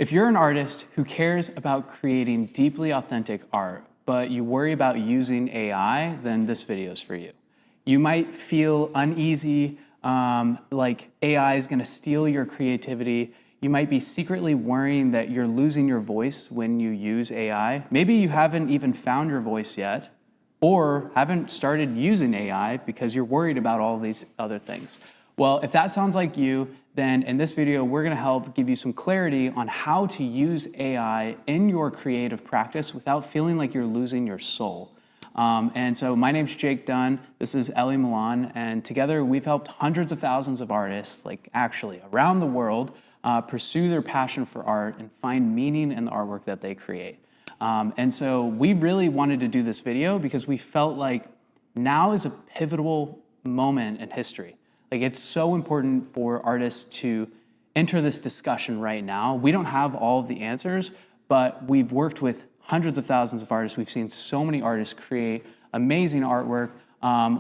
If you're an artist who cares about creating deeply authentic art, but you worry about using AI, then this video is for you. You might feel uneasy, like AI is gonna steal your creativity. You might be secretly worrying that you're losing your voice when you use AI. Maybe you haven't even found your voice yet, or haven't started using AI because you're worried about all these other things. Well, if that sounds like you, then in this video, we're gonna help give you some clarity on how to use AI in your creative practice without feeling like you're losing your soul. And so my name's Jake Dunn, this is Elli Milan, and together we've helped hundreds of thousands of artists, like actually around the world, pursue their passion for art and find meaning in the artwork that they create. And so we really wanted to do this video because we felt like now is a pivotal moment in history. Like, it's so important for artists to enter this discussion right now. We don't have all of the answers, but we've worked with hundreds of thousands of artists. We've seen so many artists create amazing artwork.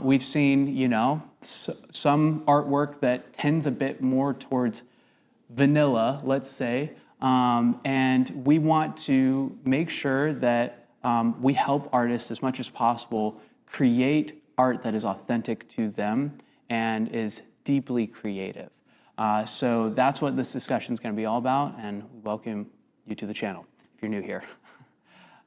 We've seen, you know, some artwork that tends a bit more towards vanilla, let's say, and we want to make sure that we help artists as much as possible create art that is authentic to them and is deeply creative. So that's what this discussion is going to be all about, and we welcome you to the channel if you're new here.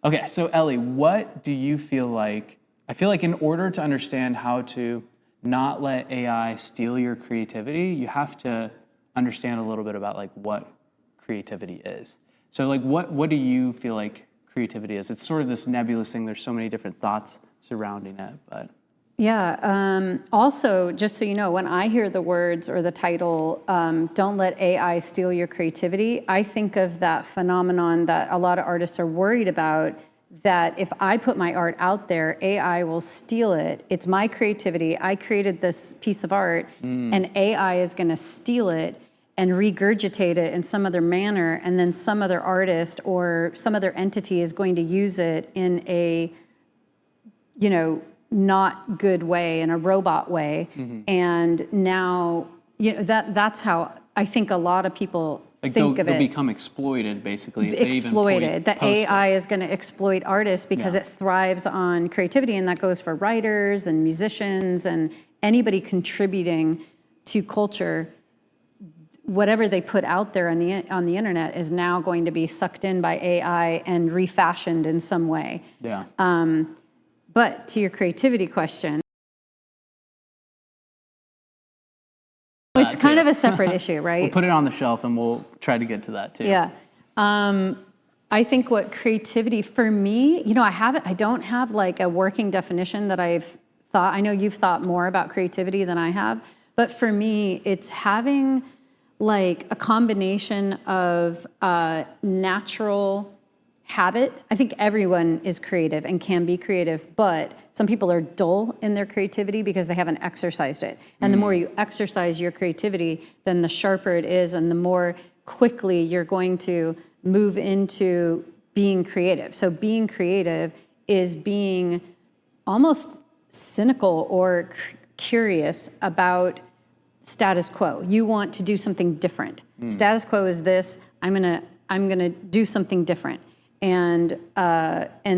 Okay, so Elli, what do you feel like? I feel like in order to understand how to not let AI steal your creativity, you have to understand a little bit about like what creativity is. So like what do you feel like creativity is? It's sort of this nebulous thing. There's so many different thoughts surrounding it, but. Yeah, also, just so you know, when I hear the words or the title, don't let AI steal your creativity, I think of that phenomenon that a lot of artists are worried about, that if I put my art out there, AI will steal it. It's my creativity. I created this piece of art, and AI is gonna steal it and regurgitate it in some other manner, and then some other artist or some other entity is going to use it in a, you know, not good way, in a robot way. And now, you know, that's how I think a lot of people like think of it. They'll become exploited, basically. Exploited. The AI is going to exploit artists because it thrives on creativity, and that goes for writers and musicians and anybody contributing to culture. Whatever they put out there on the internet is now going to be sucked in by AI and refashioned in some way. Yeah. But to your creativity question, it's kind of a separate issue, right? We'll put it on the shelf and we'll try to get to that too. Yeah. I think what creativity for me, you know, I don't have like a working definition that I've thought. I know you've thought more about creativity than I have, but for me, it's having like a combination of natural habit. I think everyone is creative and can be creative, but some people are dull in their creativity because they haven't exercised it. And the more you exercise your creativity, then the sharper it is, and the more quickly you're going to move into being creative. So being creative is being almost cynical or curious about status quo. You want to do something different. Status quo is this, I'm gonna do something different. And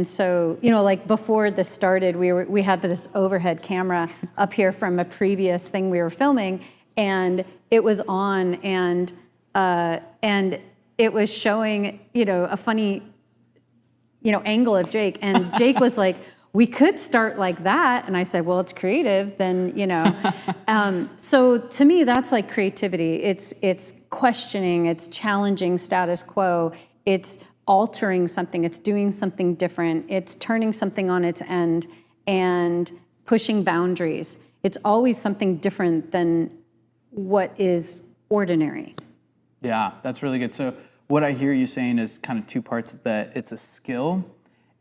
so, you know, like before this started, we had this overhead camera up here from a previous thing we were filming, and it was on, and it was showing, you know, a funny, you know, angle of Jake, and Jake was like, we could start like that, and I said, well, it's creative, then, you know. So to me, that's like creativity. It's questioning, it's challenging status quo, it's altering something, it's doing something different, it's turning something on its end and pushing boundaries. It's always something different than what is ordinary. Yeah, that's really good. So what I hear you saying is kind of two parts, that it's a skill,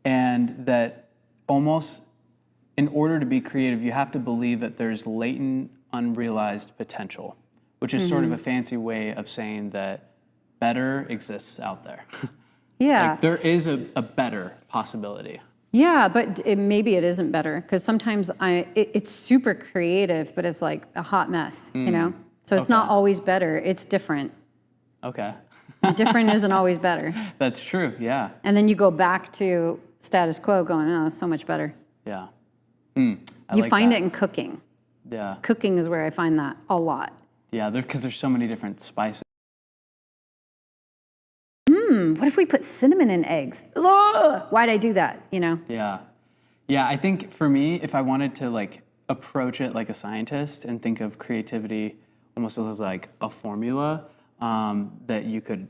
and that almost in order to be creative, you have to believe that there's latent, unrealized potential, which is sort of a fancy way of saying that better exists out there. Yeah. Like there is a better possibility. Yeah, but maybe it isn't better, because sometimes it's super creative, but it's like a hot mess, you know? So it's not always better, it's different. Okay. Different isn't always better. That's true, yeah. And then you go back to status quo going, oh, it's so much better. Yeah. You like find that. it in cooking. Yeah. Cooking is where I find that a lot. Yeah, because there's so many different spices. What if we put cinnamon in eggs? Ugh, why'd I do that, you know? Yeah. Yeah, I think for me, if I wanted to like approach it like a scientist and think of creativity almost as like a formula that you could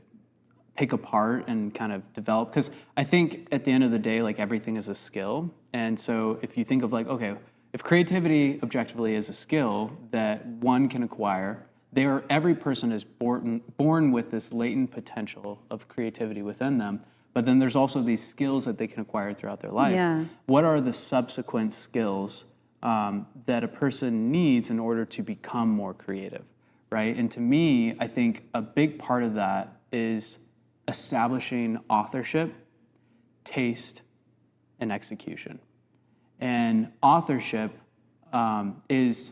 pick apart and kind of develop, because I think at the end of the day, like everything is a skill. And so if you think of like, okay, if creativity objectively is a skill that one can acquire, every person is born with this latent potential of creativity within them, but then there's also these skills that they can acquire throughout their life. Yeah. What are the subsequent skills that a person needs in order to become more creative, right? And to me, I think a big part of that is establishing authorship, taste, and execution. And authorship it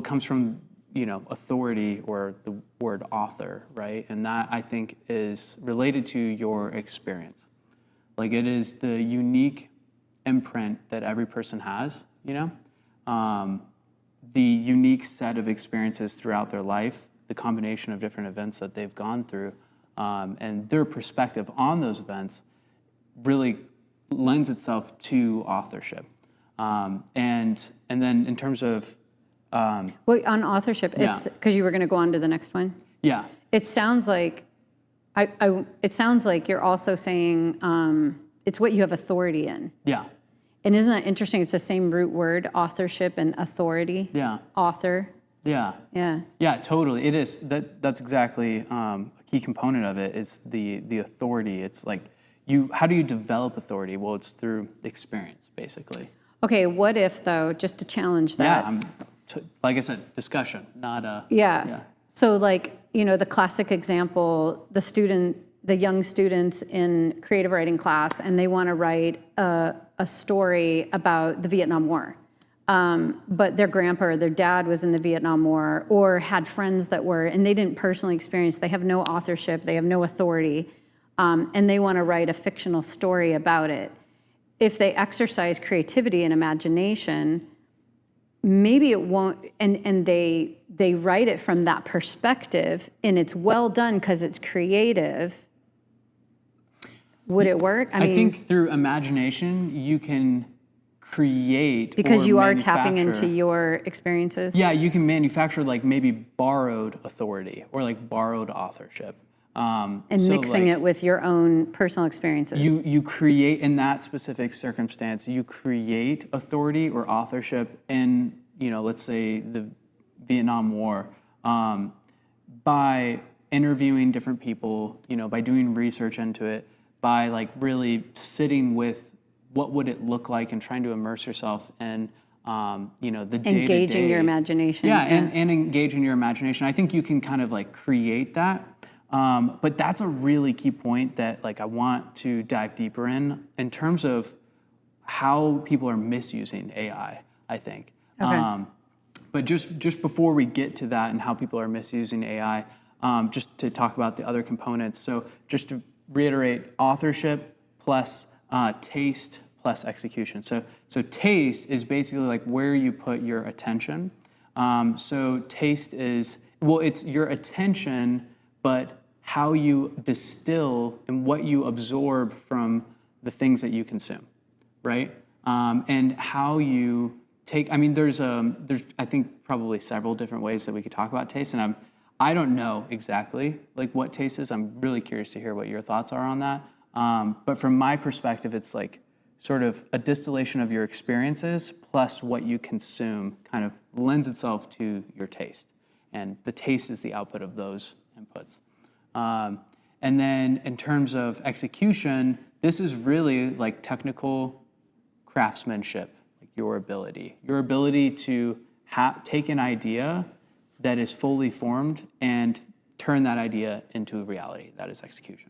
comes from authority, or the word author, right? And that, I think, is related to your experience. Like, it is the unique imprint that every person has, the unique set of experiences throughout their life, the combination of different events that they've gone through, and their perspective on those events really lends itself to authorship. And then in terms of Well, on authorship, it's because you were going to go on to the next one. Yeah. It sounds like it sounds like you're also saying it's what you have authority in. Yeah. And isn't that interesting? It's the same root word, authorship and authority. Yeah. Author. Yeah. Yeah. Yeah, totally. It is. That's exactly a key component of it is the authority. It's like how do you develop authority? Well, it's through experience, basically. Okay, what if, though, just to challenge that? Yeah, like I said, discussion, not a... Yeah. So, like, the classic example, the young students in creative writing class, and they want to write a story about the Vietnam War. But their grandpa or their dad was in the Vietnam War, or had friends that were, and they didn't personally experience, they have no authorship, they have no authority, and they want to write a fictional story about it. If they exercise creativity and imagination, maybe it won't, and they write it from that perspective, and it's well done because it's creative. Would it work? I think through imagination, you can create because you are tapping manufacture. into your experiences. Yeah, you can manufacture like maybe borrowed authority or like borrowed authorship. And mixing it with your own personal experiences. You create, in that specific circumstance, you create authority or authorship in, let's say the Vietnam War, by interviewing different people, by doing research into it, by like really sitting with what would it look like and trying to immerse yourself in, the day-to-day. Engaging your imagination. Yeah, and engaging your imagination. I think you can kind of like create that. But that's a really key point that like I want to dive deeper in terms of how people are misusing AI, I think. Okay. But just before we get to that and how people are misusing AI, just to talk about the other components. So just to reiterate, authorship plus taste plus execution. So taste is basically like where you put your attention. So taste is, it's your attention, but how you distill and what you absorb from the things that you consume, right? And how you take. There's I think probably several different ways that we could talk about taste, and I don't know exactly like what taste is. I'm really curious to hear what your thoughts are on that. But from my perspective, it's like sort of a distillation of your experiences plus what you consume kind of lends itself to your taste, and the taste is the output of those inputs. And then in terms of execution, this is really like technical craftsmanship, like your ability to take an idea that is fully formed and turn that idea into reality. That is execution.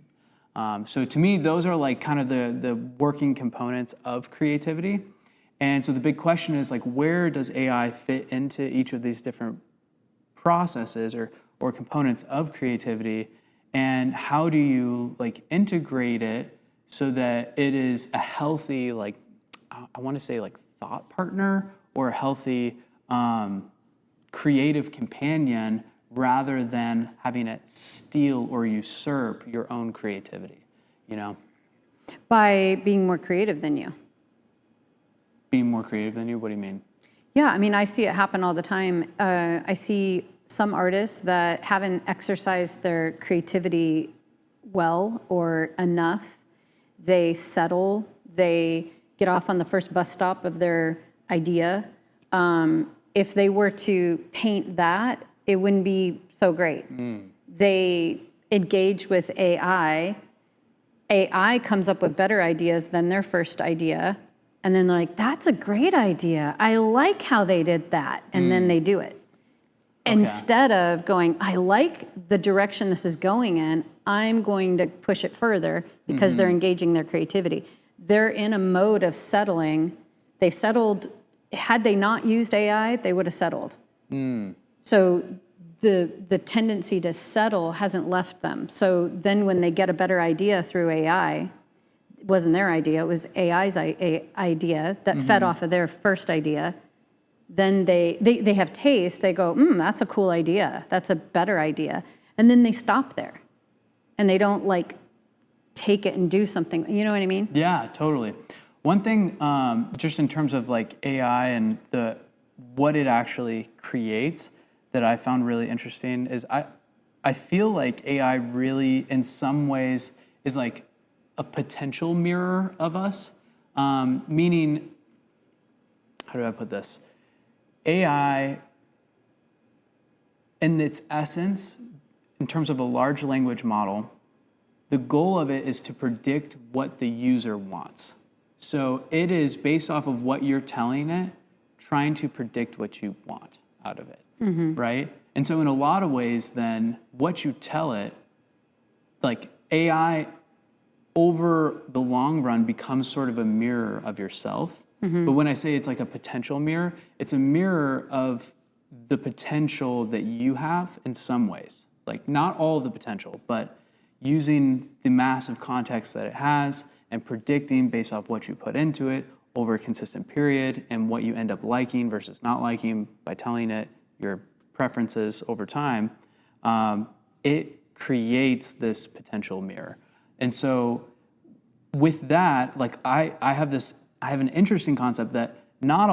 So to me, those are like kind of the working components of creativity. And so the big question is like, where does AI fit into each of these different processes or components of creativity? and how do you like integrate it so that it is a healthy, like, I want to say like thought partner or a healthy creative companion rather than having it steal or usurp your own creativity, you know? By being more creative than you. Being more creative than you? What do you mean? Yeah, I mean, I see it happen all the time. I see some artists that haven't exercised their creativity well or enough. They settle, they get off on the first bus stop of their idea. If they were to paint that, it wouldn't be so great. They engage with AI. AI comes up with better ideas than their first idea. And then they're like, that's a great idea. I like how they did that. And then they do it. Okay. Instead of going, I like the direction this is going in, I'm going to push it further because they're engaging their creativity. They're in a mode of settling. They settled. Had they not used AI, they would have settled. So the tendency to settle hasn't left them. So then when they get a better idea through AI, it wasn't their idea, it was AI's idea that fed off of their first idea. Then they have taste, they go, that's a cool idea, that's a better idea. And then they stop there. And they don't like take it and do something, you know what I mean? Yeah, totally. One thing, just in terms of like AI and what it actually creates that I found really interesting is I feel like AI really in some ways is like a potential mirror of us, meaning, how do I put this? AI in its essence, in terms of a large language model, the goal of it is to predict what the user wants. So it is based off of what you're telling it, trying to predict what you want out of it, right? And so in a lot of ways, then, what you tell it, like AI over the long run becomes sort of a mirror of yourself. But when I say it's like a potential mirror, it's a mirror of the potential that you have in some ways. Like not all the potential, but using the massive context that it has and predicting based off what you put into it over a consistent period and what you end up liking versus not liking by telling it your preferences over time, it creates this potential mirror. And so with that, like I have an interesting concept that not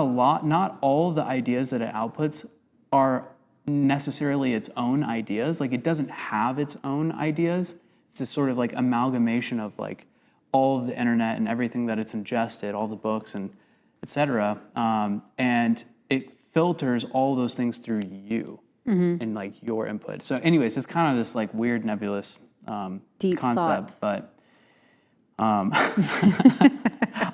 all the ideas that it outputs are necessarily its own ideas. Like it doesn't have its own ideas. It's this sort of like amalgamation of like all of the internet and everything that it's ingested, all the books and et cetera. And it filters all those things through you and like your input. So anyways, it's kind of this like weird nebulous deep concept, thoughts. but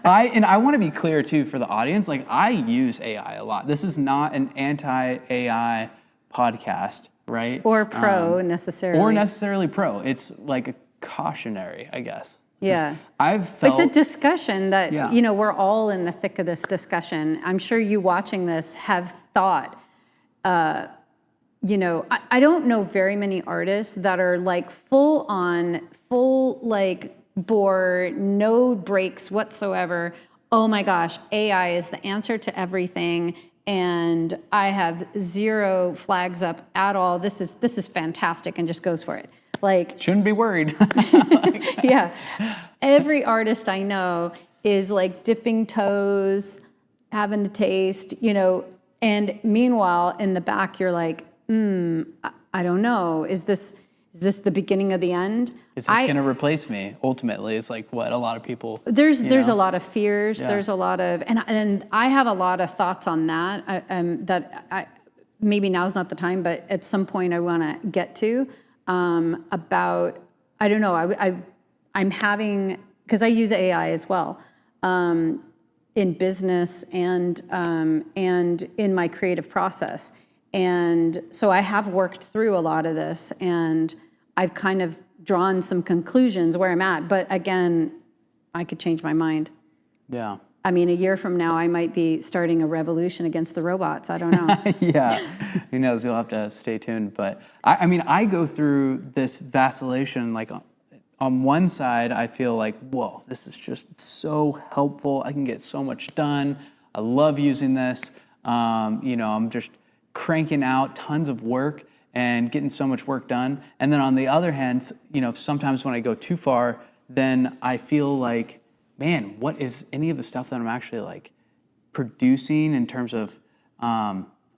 I want to be clear too for the audience, like I use AI a lot. This is not an anti-AI podcast, right? Or pro necessarily. Or necessarily pro. It's like a cautionary, I guess. Yeah. I've felt... It's a discussion that, you know, we're all in the thick of this discussion. I'm sure you watching this have thought, you know, I don't know very many artists that are like full like bore, no breaks whatsoever. Oh my gosh, AI is the answer to everything. And I have zero flags up at all. This is fantastic and just goes for it. Like shouldn't be worried. Yeah. Every artist I know is like dipping toes, having a taste, you know, and meanwhile in the back you're like, I don't know. Is this the beginning of the end? Is this going to replace me? Ultimately, is like what a lot of people. There's a lot of fears. Yeah. There's a lot of, and I have a lot of thoughts on that. Maybe now's not the time, but at some point I want to get to about. I don't know. I'm having, because I use AI as well in business and in my creative process. And so I have worked through a lot of this and I've kind of drawn some conclusions where I'm at. But again, I could change my mind. Yeah. I mean, a year from now, I might be starting a revolution against the robots. I don't know. Yeah, who knows? You'll have to stay tuned. But I mean, I go through this vacillation. Like on one side, I feel like, whoa, this is just so helpful. I can get so much done. I love using this. I'm just cranking out tons of work and getting so much work done. And then on the other hand, sometimes when I go too far, then I feel like, man, what is any of the stuff that I'm actually like producing in terms of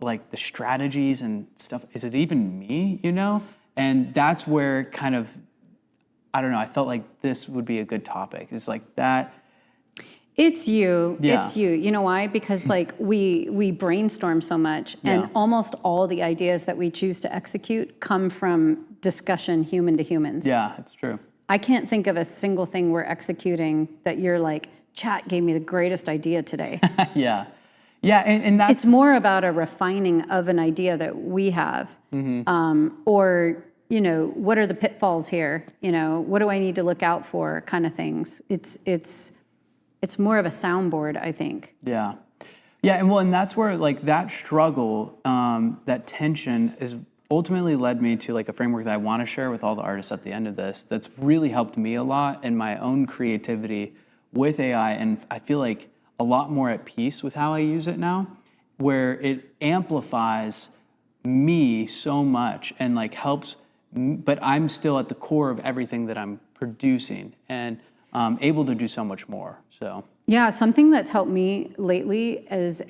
like the strategies and stuff? Is it even me, And that's where kind of, I don't know, I felt like this would be a good topic. It's like that. It's you. Yeah. It's you. You know why? Because like we brainstorm so much, and almost all the ideas that we choose to execute come from discussion human to humans. Yeah, it's true. I can't think of a single thing we're executing that you're like, chat gave me the greatest idea today. Yeah. Yeah, and that's... It's more about a refining of an idea that we have. Or, what are the pitfalls here? What do I need to look out for kind of things. It's more of a soundboard, I think. Yeah. Yeah, and that's where like that struggle, that tension is ultimately led me to like a framework that I want to share with all the artists at the end of this that's really helped me a lot in my own creativity with AI, and I feel like a lot more at peace with how I use it now, where it amplifies me so much and like helps, but I'm still at the core of everything that I'm producing and able to do so much more, so. Yeah, something that's helped me lately is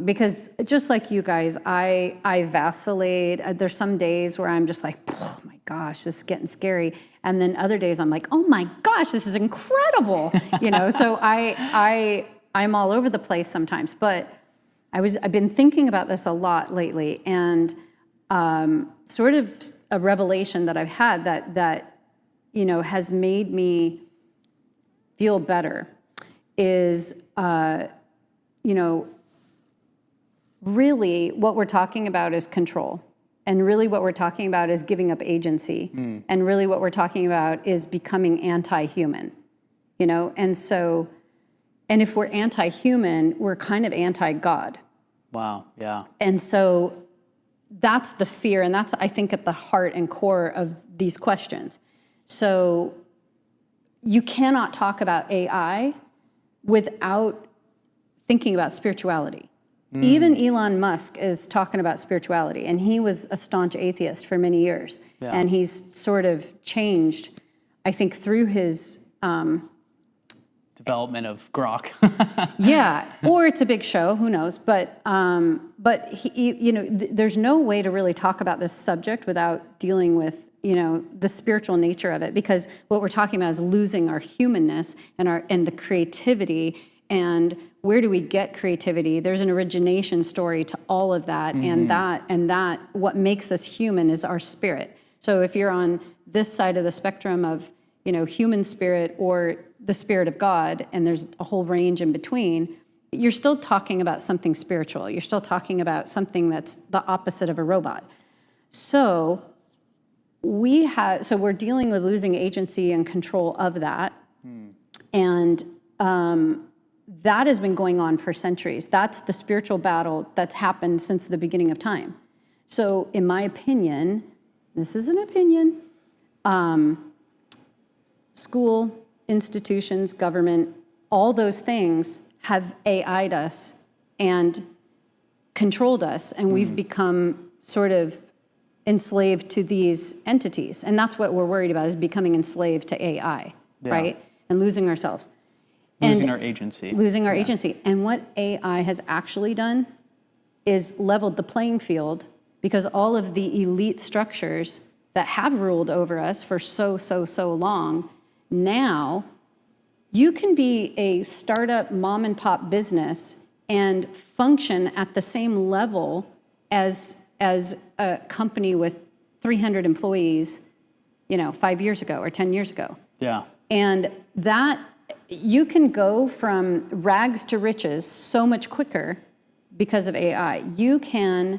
because just like you guys, I vacillate. There's some days where I'm just like, oh my gosh, this is getting scary. And then other days I'm like, oh my gosh, this is incredible. So I'm all over the place sometimes. But I've been thinking about this a lot lately, and sort of a revelation that I've had that has made me feel better is, really what we're talking about is control. And really what we're talking about is giving up agency. And really what we're talking about is becoming anti-human, And so, and if we're anti-human, we're kind of anti-God. Wow, yeah. And so that's the fear, and that's, I think, at the heart and core of these questions. So you cannot talk about AI without thinking about spirituality. Even Elon Musk is talking about spirituality, and he was a staunch atheist for many years. Yeah. And he's sort of changed, I think, through his development of Grok. Yeah, or it's a big show, who knows? But he, there's no way to really talk about this subject without dealing with the spiritual nature of it, because what we're talking about is losing our humanness and the creativity. And where do we get creativity? There's an origination story to all of that, and that what makes us human is our spirit. So if you're on this side of the spectrum of human spirit or the spirit of God, and there's a whole range in between, you're still talking about something spiritual. You're still talking about something that's the opposite of a robot. So we're dealing with losing agency and control of that. And that has been going on for centuries. That's the spiritual battle that's happened since the beginning of time. So in my opinion, this is an opinion, school, institutions, government, all those things have AI'd us and controlled us, and we've become sort of enslaved to these entities. And that's what we're worried about, is becoming enslaved to AI, right? And losing ourselves. Losing our agency. Losing our agency. And what AI has actually done is leveled the playing field, because all of the elite structures that have ruled over us for so long, now you can be a startup mom and pop business and function at the same level as a company with 300 employees, 5 years ago or 10 years ago. Yeah. And that, you can go from rags to riches so much quicker because of AI. You can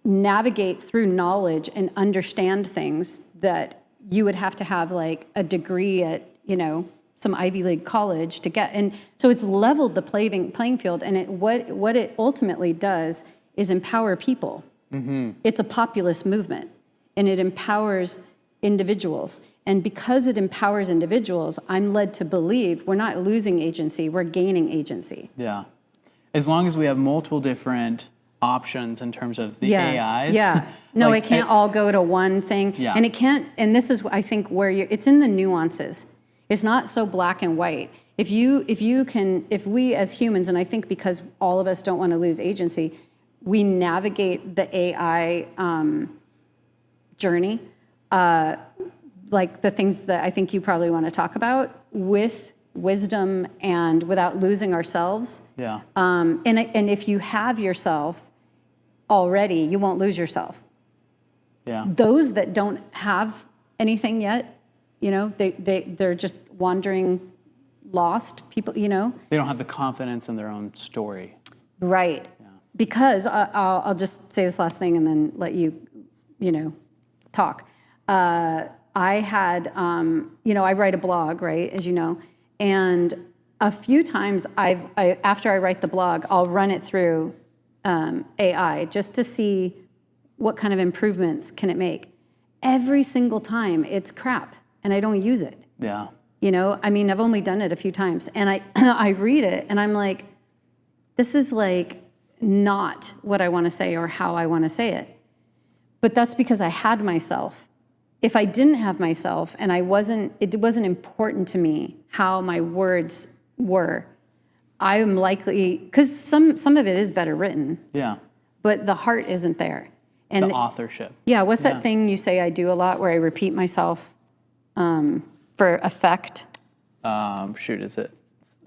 navigate through knowledge and understand things that you would have to have like a degree at, some Ivy League college to get, and so it's leveled the playing field, and what it ultimately does is empower people. It's a populist movement, and it empowers individuals. And because it empowers individuals, I'm led to believe we're not losing agency, we're gaining agency. Yeah. As long as we have multiple different options in terms of the AIs. Yeah. No, it can't all go to one thing. Yeah. And it can't, and this is, I think, where it's in the nuances. It's not so black and white. If we as humans, and I think because all of us don't want to lose agency, we navigate the AI journey, like the things that I think you probably want to talk about, with wisdom and without losing ourselves. Yeah. And if you have yourself already, you won't lose yourself. Yeah. Those that don't have anything yet, they're just wandering, lost people, They don't have the confidence in their own story. Right. Yeah. Because I'll just say this last thing and then let you, talk. I had, I write a blog, right, as you know, and a few times after I write the blog, I'll run it through AI just to see what kind of improvements can it make. Every single time it's crap and I don't use it. Yeah. I've only done it a few times, and I read it and I'm like, this is like not what I want to say or how I want to say it. But that's because I had myself. If I didn't have myself and it wasn't important to me how my words were, I am likely, because some of it is better written. Yeah. But the heart isn't there. And the authorship. Yeah, what's that thing you say I do a lot where I repeat myself for effect? Is it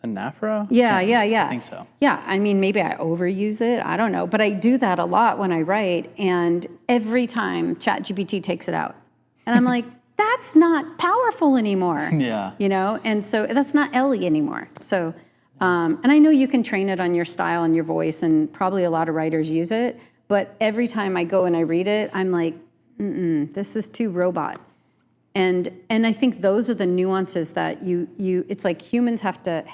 anaphora? Yeah. I think so. Yeah, maybe I overuse it. I don't know. But I do that a lot when I write, and every time ChatGPT takes it out. And I'm like, that's not powerful anymore. Yeah. And so that's not Elli anymore. So, and I know you can train it on your style and your voice, and probably a lot of writers use it. But every time I go and I read it, I'm like, this is too robot. And I think those are the nuances that it's like humans have to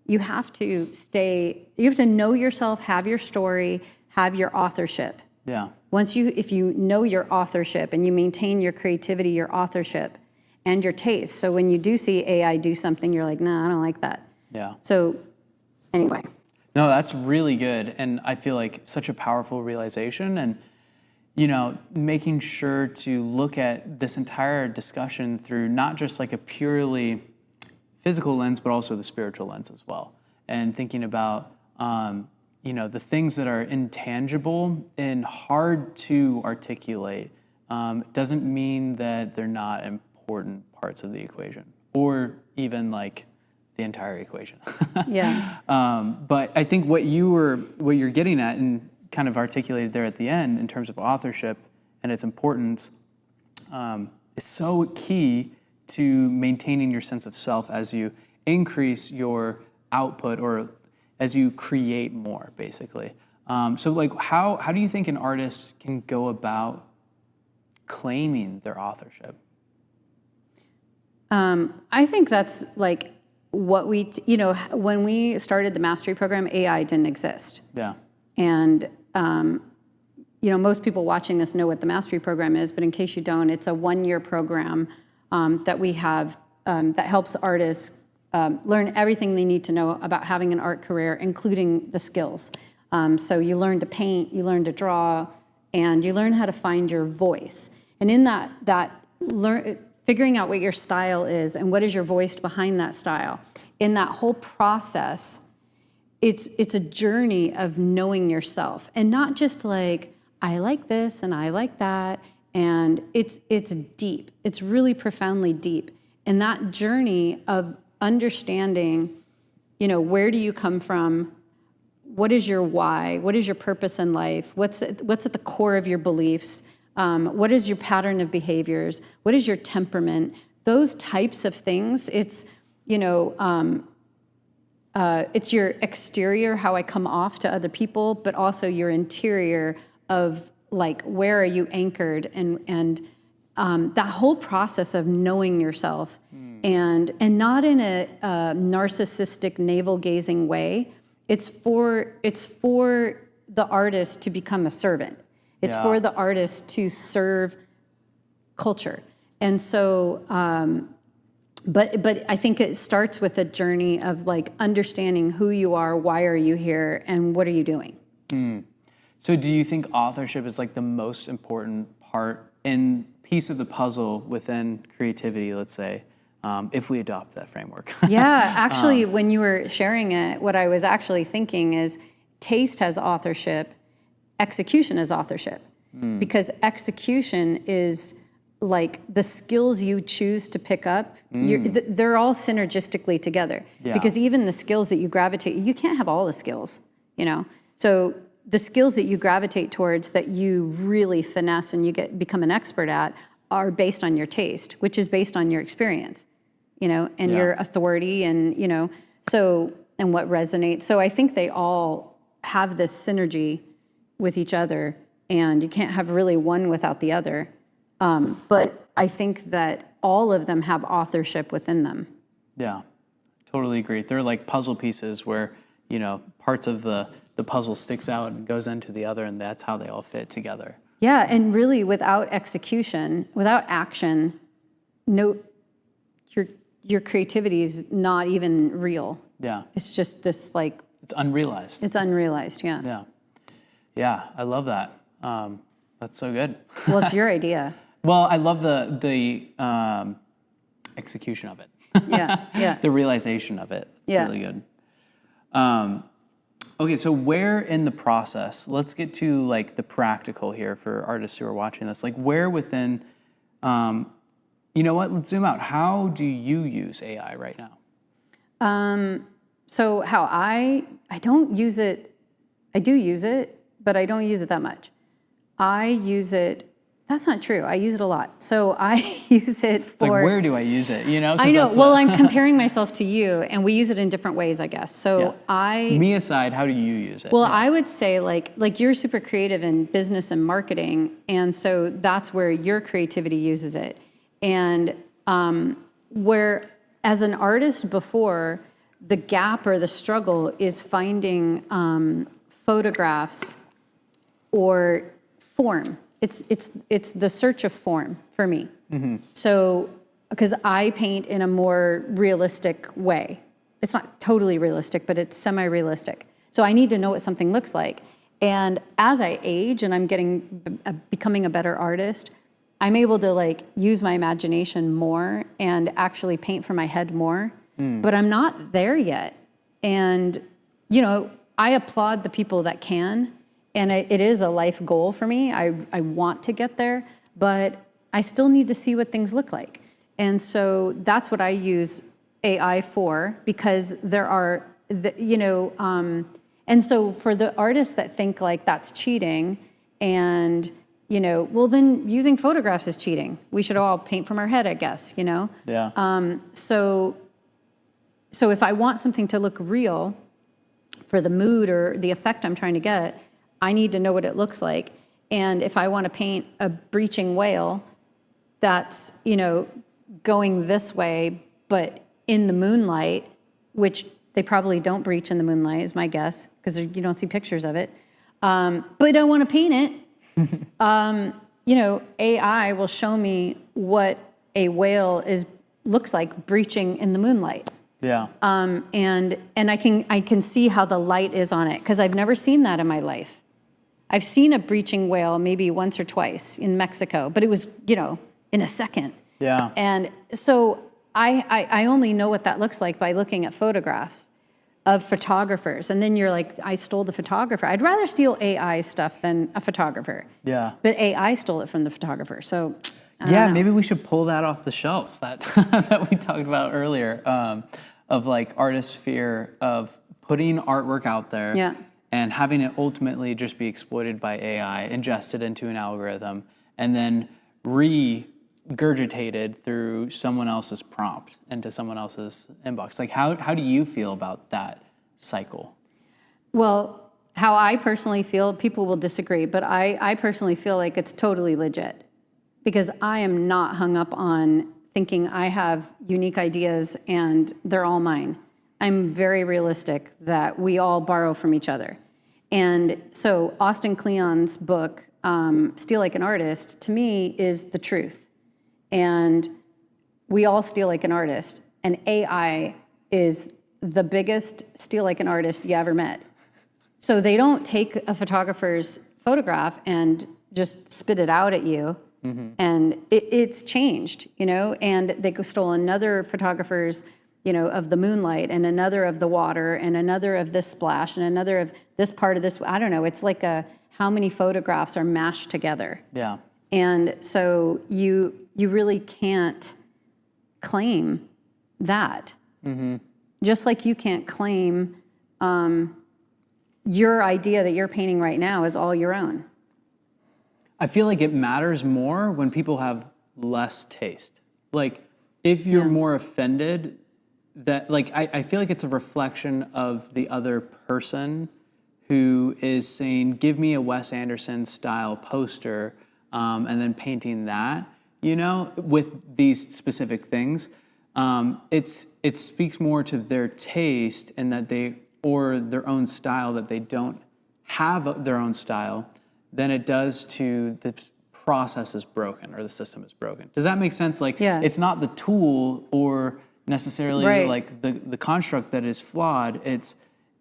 you have to know yourself, have your story, have your authorship. Yeah. If you know your authorship and you maintain your creativity, your authorship, and your taste. So when you do see AI do something, you're like, nah, I don't like that. Yeah. So anyway. No, that's really good. And I feel like such a powerful realization. And, making sure to look at this entire discussion through not just like a purely physical lens, but also the spiritual lens as well. And thinking about, the things that are intangible and hard to articulate doesn't mean that they're not important parts of the equation, or even like the entire equation. Yeah. But I think what you're getting at and kind of articulated there at the end in terms of authorship and its importance is so key to maintaining your sense of self as you increase your output or as you create more, basically. So like how do you think an artist can go about claiming their authorship? I think that's like what when we started the mastery program, AI didn't exist. Yeah. And, most people watching this know what the mastery program is, but in case you don't, it's a 1-year program that we have that helps artists learn everything they need to know about having an art career, including the skills. So you learn to paint, you learn to draw, and you learn how to find your voice. And in figuring out what your style is and what is your voice behind that style, in that whole process, it's a journey of knowing yourself, and not just like, I like this and I like that, and it's deep. It's really profoundly deep. And that journey of understanding, where do you come from? What is your why? What is your purpose in life? What's at the core of your beliefs? What is your pattern of behaviors? What is your temperament? Those types of things. It's your exterior, how I come off to other people, but also your interior of like, where are you anchored? And that whole process of knowing yourself and not in a narcissistic, navel-gazing way. It's for the artist to become a servant. It's for the artist to serve culture. And so, but I think it starts with a journey of like understanding who you are, why are you here, and what are you doing? So do you think authorship is like the most important part and piece of the puzzle within creativity, let's say, if we adopt that framework? Yeah, actually, when you were sharing it, what I was actually thinking is taste has authorship, execution is authorship. Because execution is like the skills you choose to pick up, they're all synergistically together. Yeah. Because even the skills that you gravitate, you can't have all the skills, you know? So the skills that you gravitate towards that you really finesse and you become an expert at are based on your taste, which is based on your experience, you know, and your authority and, you know, so, and what resonates. So I think they all have this synergy with each other, and you can't have really one without the other. But I think that all of them have authorship within them. Yeah, totally agree. They're like puzzle pieces where, you know, parts of the puzzle sticks out and goes into the other, and that's how they all fit together. Yeah, and really without execution, without action, your creativity is not even real. Yeah. It's just this like... It's unrealized. It's unrealized, yeah. Yeah. Yeah, I love that. That's so good. Well, it's your idea. Well, I love the execution of it. Yeah. The realization of it. It's really good. Okay, so where in the process, let's get to like the practical here for artists who are watching this, like where within, you know what, let's zoom out. How do you use AI right now? So how I don't use it, I do use it, but I don't use it that much. I use it, that's not true. I use it a lot. So I use it for... It's like, where do I use it? You know? I know. Well, I'm comparing myself to you, and we use it in different ways, I guess. So Me aside, how do you use it? Well, I would say like you're super creative in business and marketing, and so that's where your creativity uses it. And where, as an artist before, the gap or the struggle is finding photographs or form. It's the search of form for me. So, because I paint in a more realistic way. It's not totally realistic, but it's semi-realistic. So I need to know what something looks like. And as I age and I'm becoming a better artist, I'm able to like use my imagination more and actually paint from my head more. But I'm not there yet. And, you know, I applaud the people that can. And it is a life goal for me. I want to get there, but I still need to see what things look like. And so that's what I use AI for, because there are, and so for the artists that think like that's cheating and, you know, well then using photographs is cheating. We should all paint from our head, I guess, you know? Yeah. So if I want something to look real for the mood or the effect I'm trying to get, I need to know what it looks like. And if I want to paint a breaching whale that's, you know, going this way, but in the moonlight, which they probably don't breach in the moonlight is my guess, because you don't see pictures of it. But I don't want to paint it. You know, AI will show me what a whale looks like breaching in the moonlight. Yeah. And I can see how the light is on it, because I've never seen that in my life. I've seen a breaching whale maybe once or twice in Mexico, but it was, you know, in a second. Yeah. And so I only know what that looks like by looking at photographs of photographers. And then you're like, I stole the photographer. I'd rather steal AI stuff than a photographer. Yeah. But AI stole it from the photographer. So I don't know. Maybe we should pull that off the shelf that that we talked about earlier, of like artists' fear of putting artwork out there. Yeah. And having it ultimately just be exploited by AI, ingested into an algorithm, and then regurgitated through someone else's prompt into someone else's inbox. Like, how do you feel about that cycle? Well, how I personally feel, people will disagree, but I personally feel like it's totally legit, because I am not hung up on thinking I have unique ideas and they're all mine. I'm very realistic that we all borrow from each other. And so Austin Kleon's book, Steal Like an Artist, to me is the truth. And we all steal like an artist. And AI is the biggest steal like an artist you ever met. So they don't take a photographer's photograph and just spit it out at you. And it's changed, and they stole another photographer's, of the moonlight, and another of the water, and another of this splash, and another of this part of this. I don't know. It's like how many photographs are mashed together. Yeah. And so you really can't claim that. Just like you can't claim your idea that you're painting right now is all your own. I feel like it matters more when people have less taste. Like, if you're more offended, that, like, I feel like it's a reflection of the other person who is saying, give me a Wes Anderson style poster, and then painting that, with these specific things. It speaks more to their taste and that or their own style, that they don't have their own style, than it does to the process is broken or the system is broken. Does that make sense? Like, it's not the tool or necessarily like the construct that is flawed. It's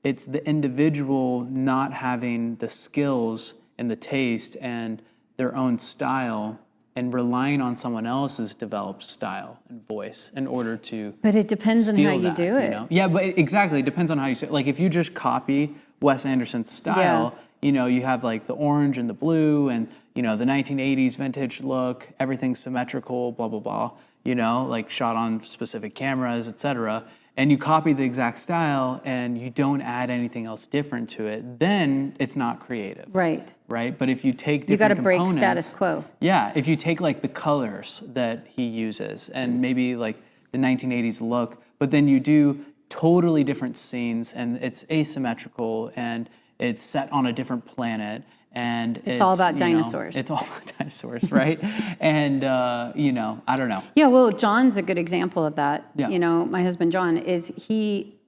the individual not having the skills and the taste and their own style, and relying on someone else's developed style and voice in order to. But it depends on how you do it. Yeah, but exactly, it depends on how you say it. Like, if you just copy Wes Anderson's style, you have like the orange and the blue and, the 1980s vintage look, everything's symmetrical, blah, blah, blah, like shot on specific cameras, etc. And you copy the exact style and you don't add anything else different to it, then it's not creative. Right. But if you take different components. You got to break status quo. Yeah, if you take like the colors that he uses and maybe like the 1980s look, but then you do totally different scenes and it's asymmetrical and it's set on a different planet, and it's all about dinosaurs. It's all about dinosaurs, right? And I don't know. Yeah, well, John's a good example of that. Yeah. My husband John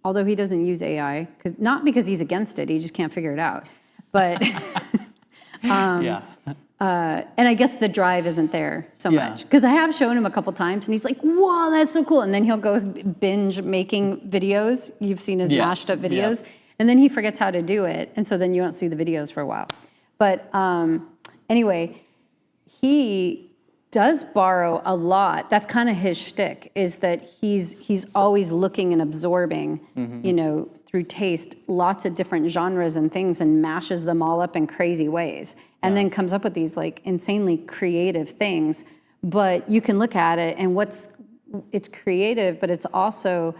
although he doesn't use AI, not because he's against it, he just can't figure it out. But and I guess the drive isn't there so much, because I have shown him a couple times, and he's like, "Whoa, that's so cool!" And then he'll go binge making videos. You've seen his mashed up videos. Yeah. And then he forgets how to do it, and so then you won't see the videos for a while. But anyway, he does borrow a lot. That's kind of his shtick, is that he's always looking and absorbing, through taste, lots of different genres and things, and mashes them all up in crazy ways, and then comes up with these like insanely creative things. But you can look at it, and it's creative, but it's also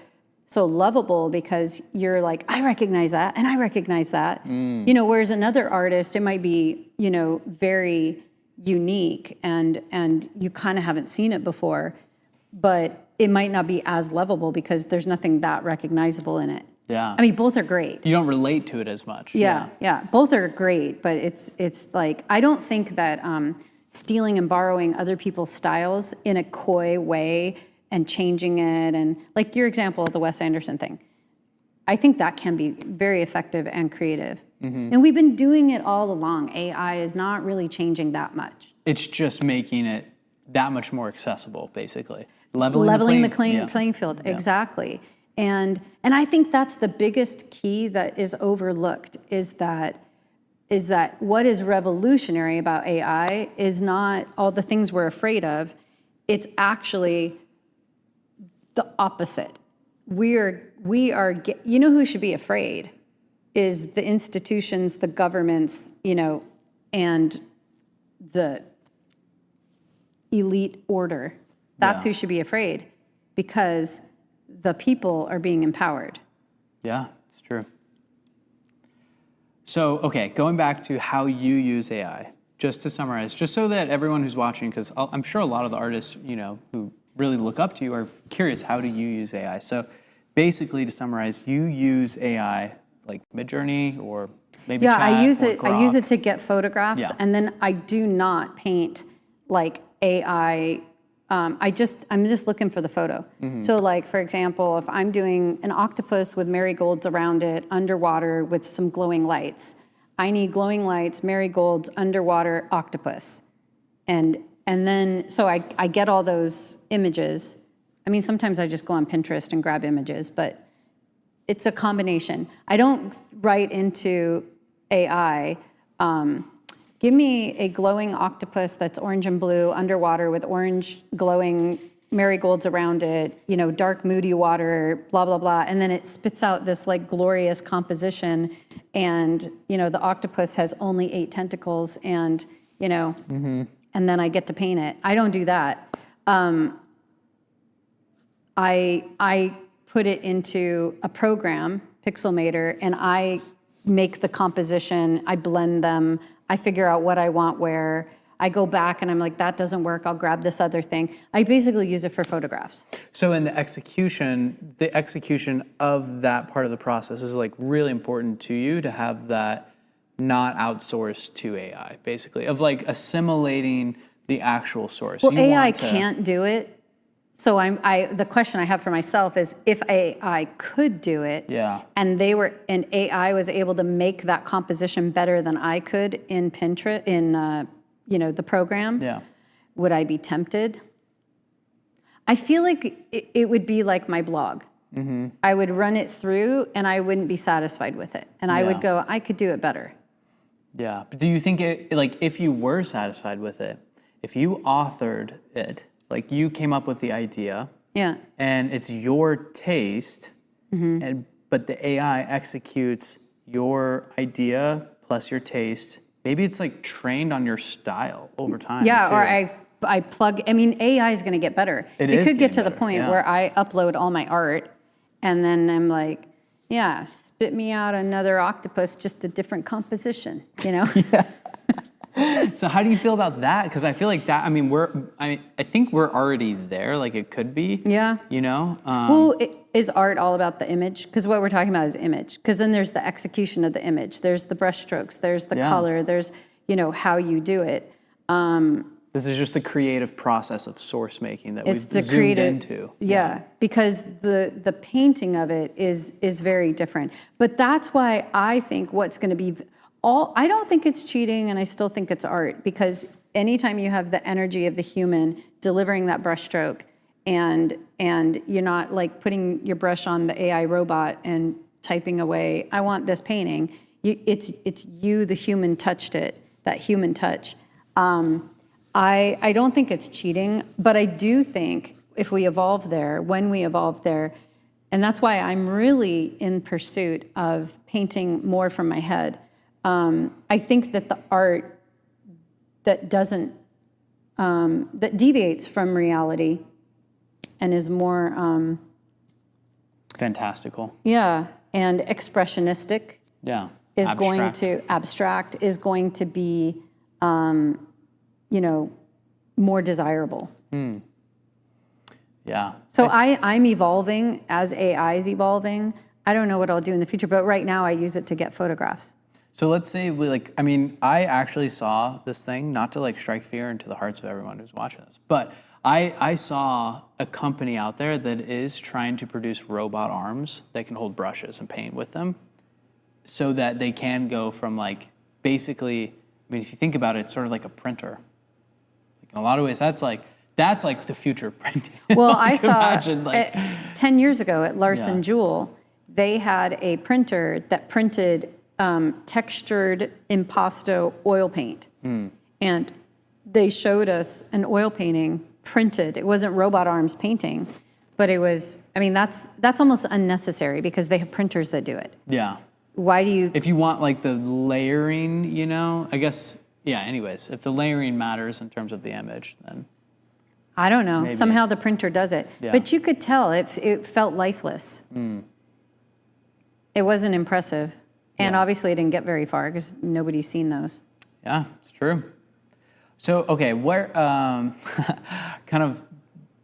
so lovable, because you're like, I recognize that, and I recognize that. Whereas another artist, it might be, very unique, and you kind of haven't seen it before, but it might not be as lovable because there's nothing that recognizable in it. Yeah. I mean, both are great. You don't relate to it as much. Yeah. Both are great, but it's like, I don't think that stealing and borrowing other people's styles in a coy way and changing it, and like your example of the Wes Anderson thing, I think that can be very effective and creative. And we've been doing it all along. AI is not really changing that much. It's just making it that much more accessible, basically. Leveling the playing field, exactly. And I think that's the biggest key that is overlooked, is that what is revolutionary about AI is not all the things we're afraid of. It's actually the opposite. We are, who should be afraid is the institutions, the governments, and the elite order. That's who should be afraid, because the people are being empowered. Yeah, it's true. So, okay, going back to how you use AI, just to summarize, just so that everyone who's watching, because I'm sure a lot of the artists, who really look up to you are curious, how do you use AI? So basically, to summarize, you use AI like Midjourney or maybe Chat I use it. Grok. I use it to get photographs, and then I do not paint like AI I'm just looking for the photo. So like, for example, if I'm doing an octopus with marigolds around it underwater with some glowing lights, I need glowing lights, marigolds, underwater octopus. And then, so I get all those images. I mean, sometimes I just go on Pinterest and grab images, but it's a combination. I don't write into AI, give me a glowing octopus that's orange and blue underwater with orange glowing marigolds around it, dark moody water, blah, blah, blah. And then it spits out this like glorious composition. And, the octopus has only 8 tentacles and, and then I get to paint it. I don't do that. I put it into a program, Pixelmator, and I make the composition, I blend them, I figure out what I want where. I go back and I'm like, that doesn't work, I'll grab this other thing. I basically use it for photographs. So in the execution of that part of the process is like really important to you to have that not outsourced to AI, basically, of like assimilating the actual source. Well, AI can't do it. So the question I have for myself is, if AI could do it, and AI was able to make that composition better than I could in Pinterest, in the program, would I be tempted? I feel like it would be like my blog. I would run it through, and I wouldn't be satisfied with it, and I would go, I could do it better. Yeah, but do you think if you were satisfied with it, if you authored it? Like you came up with the idea, and it's your taste, but the AI executes your idea plus your taste. Maybe it's like trained on your style over time. Yeah, too. or I plug. I mean, AI is going to get better. It could get to the point where I upload all my art, and then I'm like, spit me out another octopus, just a different composition. So how do you feel about that? Because I feel like that. I mean, I think we're already there. Like it could be. Yeah. Well, is art all about the image? Because what we're talking about is image. Because then there's the execution of the image. There's the brush strokes. There's the color. There's how you do it. This is just the creative process of source making that we've zoomed into. Yeah, because the painting of it is very different. But that's why I think what's going to be I don't think it's cheating, and I still think it's art, because anytime you have the energy of the human delivering that brush stroke, and you're not like putting your brush on the AI robot and typing away, I want this painting. It's you, the human, touched it, that human touch. I don't think it's cheating, but I do think if we evolve there, when we evolve there, and that's why I'm really in pursuit of painting more from my head. I think that the art that doesn't, that deviates from reality and is more... fantastical. Yeah, and expressionistic. Yeah, is going to be, more desirable. Yeah. So I'm evolving as AI is evolving. I don't know what I'll do in the future, but right now I use it to get photographs. So let's say I actually saw this thing, not to like strike fear into the hearts of everyone who's watching this, but I saw a company out there that is trying to produce robot arms that can hold brushes and paint with them, so that they can go from like basically, if you think about it, it's sort of like a printer. Like in a lot of ways, that's like the future of printing. Well, I saw 10 years ago at Larson Jewell, they had a printer that printed textured impasto oil paint. And they showed us an oil painting printed. It wasn't robot arms painting, but it was, that's almost unnecessary because they have printers that do it. Yeah. Why do you... If you want like the layering, I guess, anyways, if the layering matters in terms of the image, then... I don't know. Maybe. Somehow the printer does it. Yeah. But you could tell it felt lifeless. It wasn't impressive. And obviously it didn't get very far because nobody's seen those. Yeah, it's true. So, okay, where kind of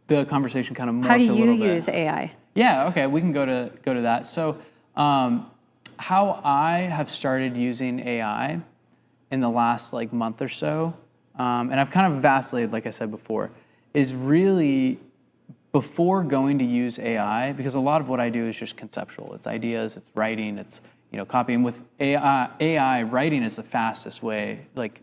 the conversation kind of morphed a little bit. How do you use AI? Yeah, okay, we can go to that. So, how I have started using AI in the last like month or so, and I've kind of vacillated, like I said before, is really before going to use AI, because a lot of what I do is just conceptual. It's ideas, it's writing, it's copying. With AI, writing is the fastest way. Like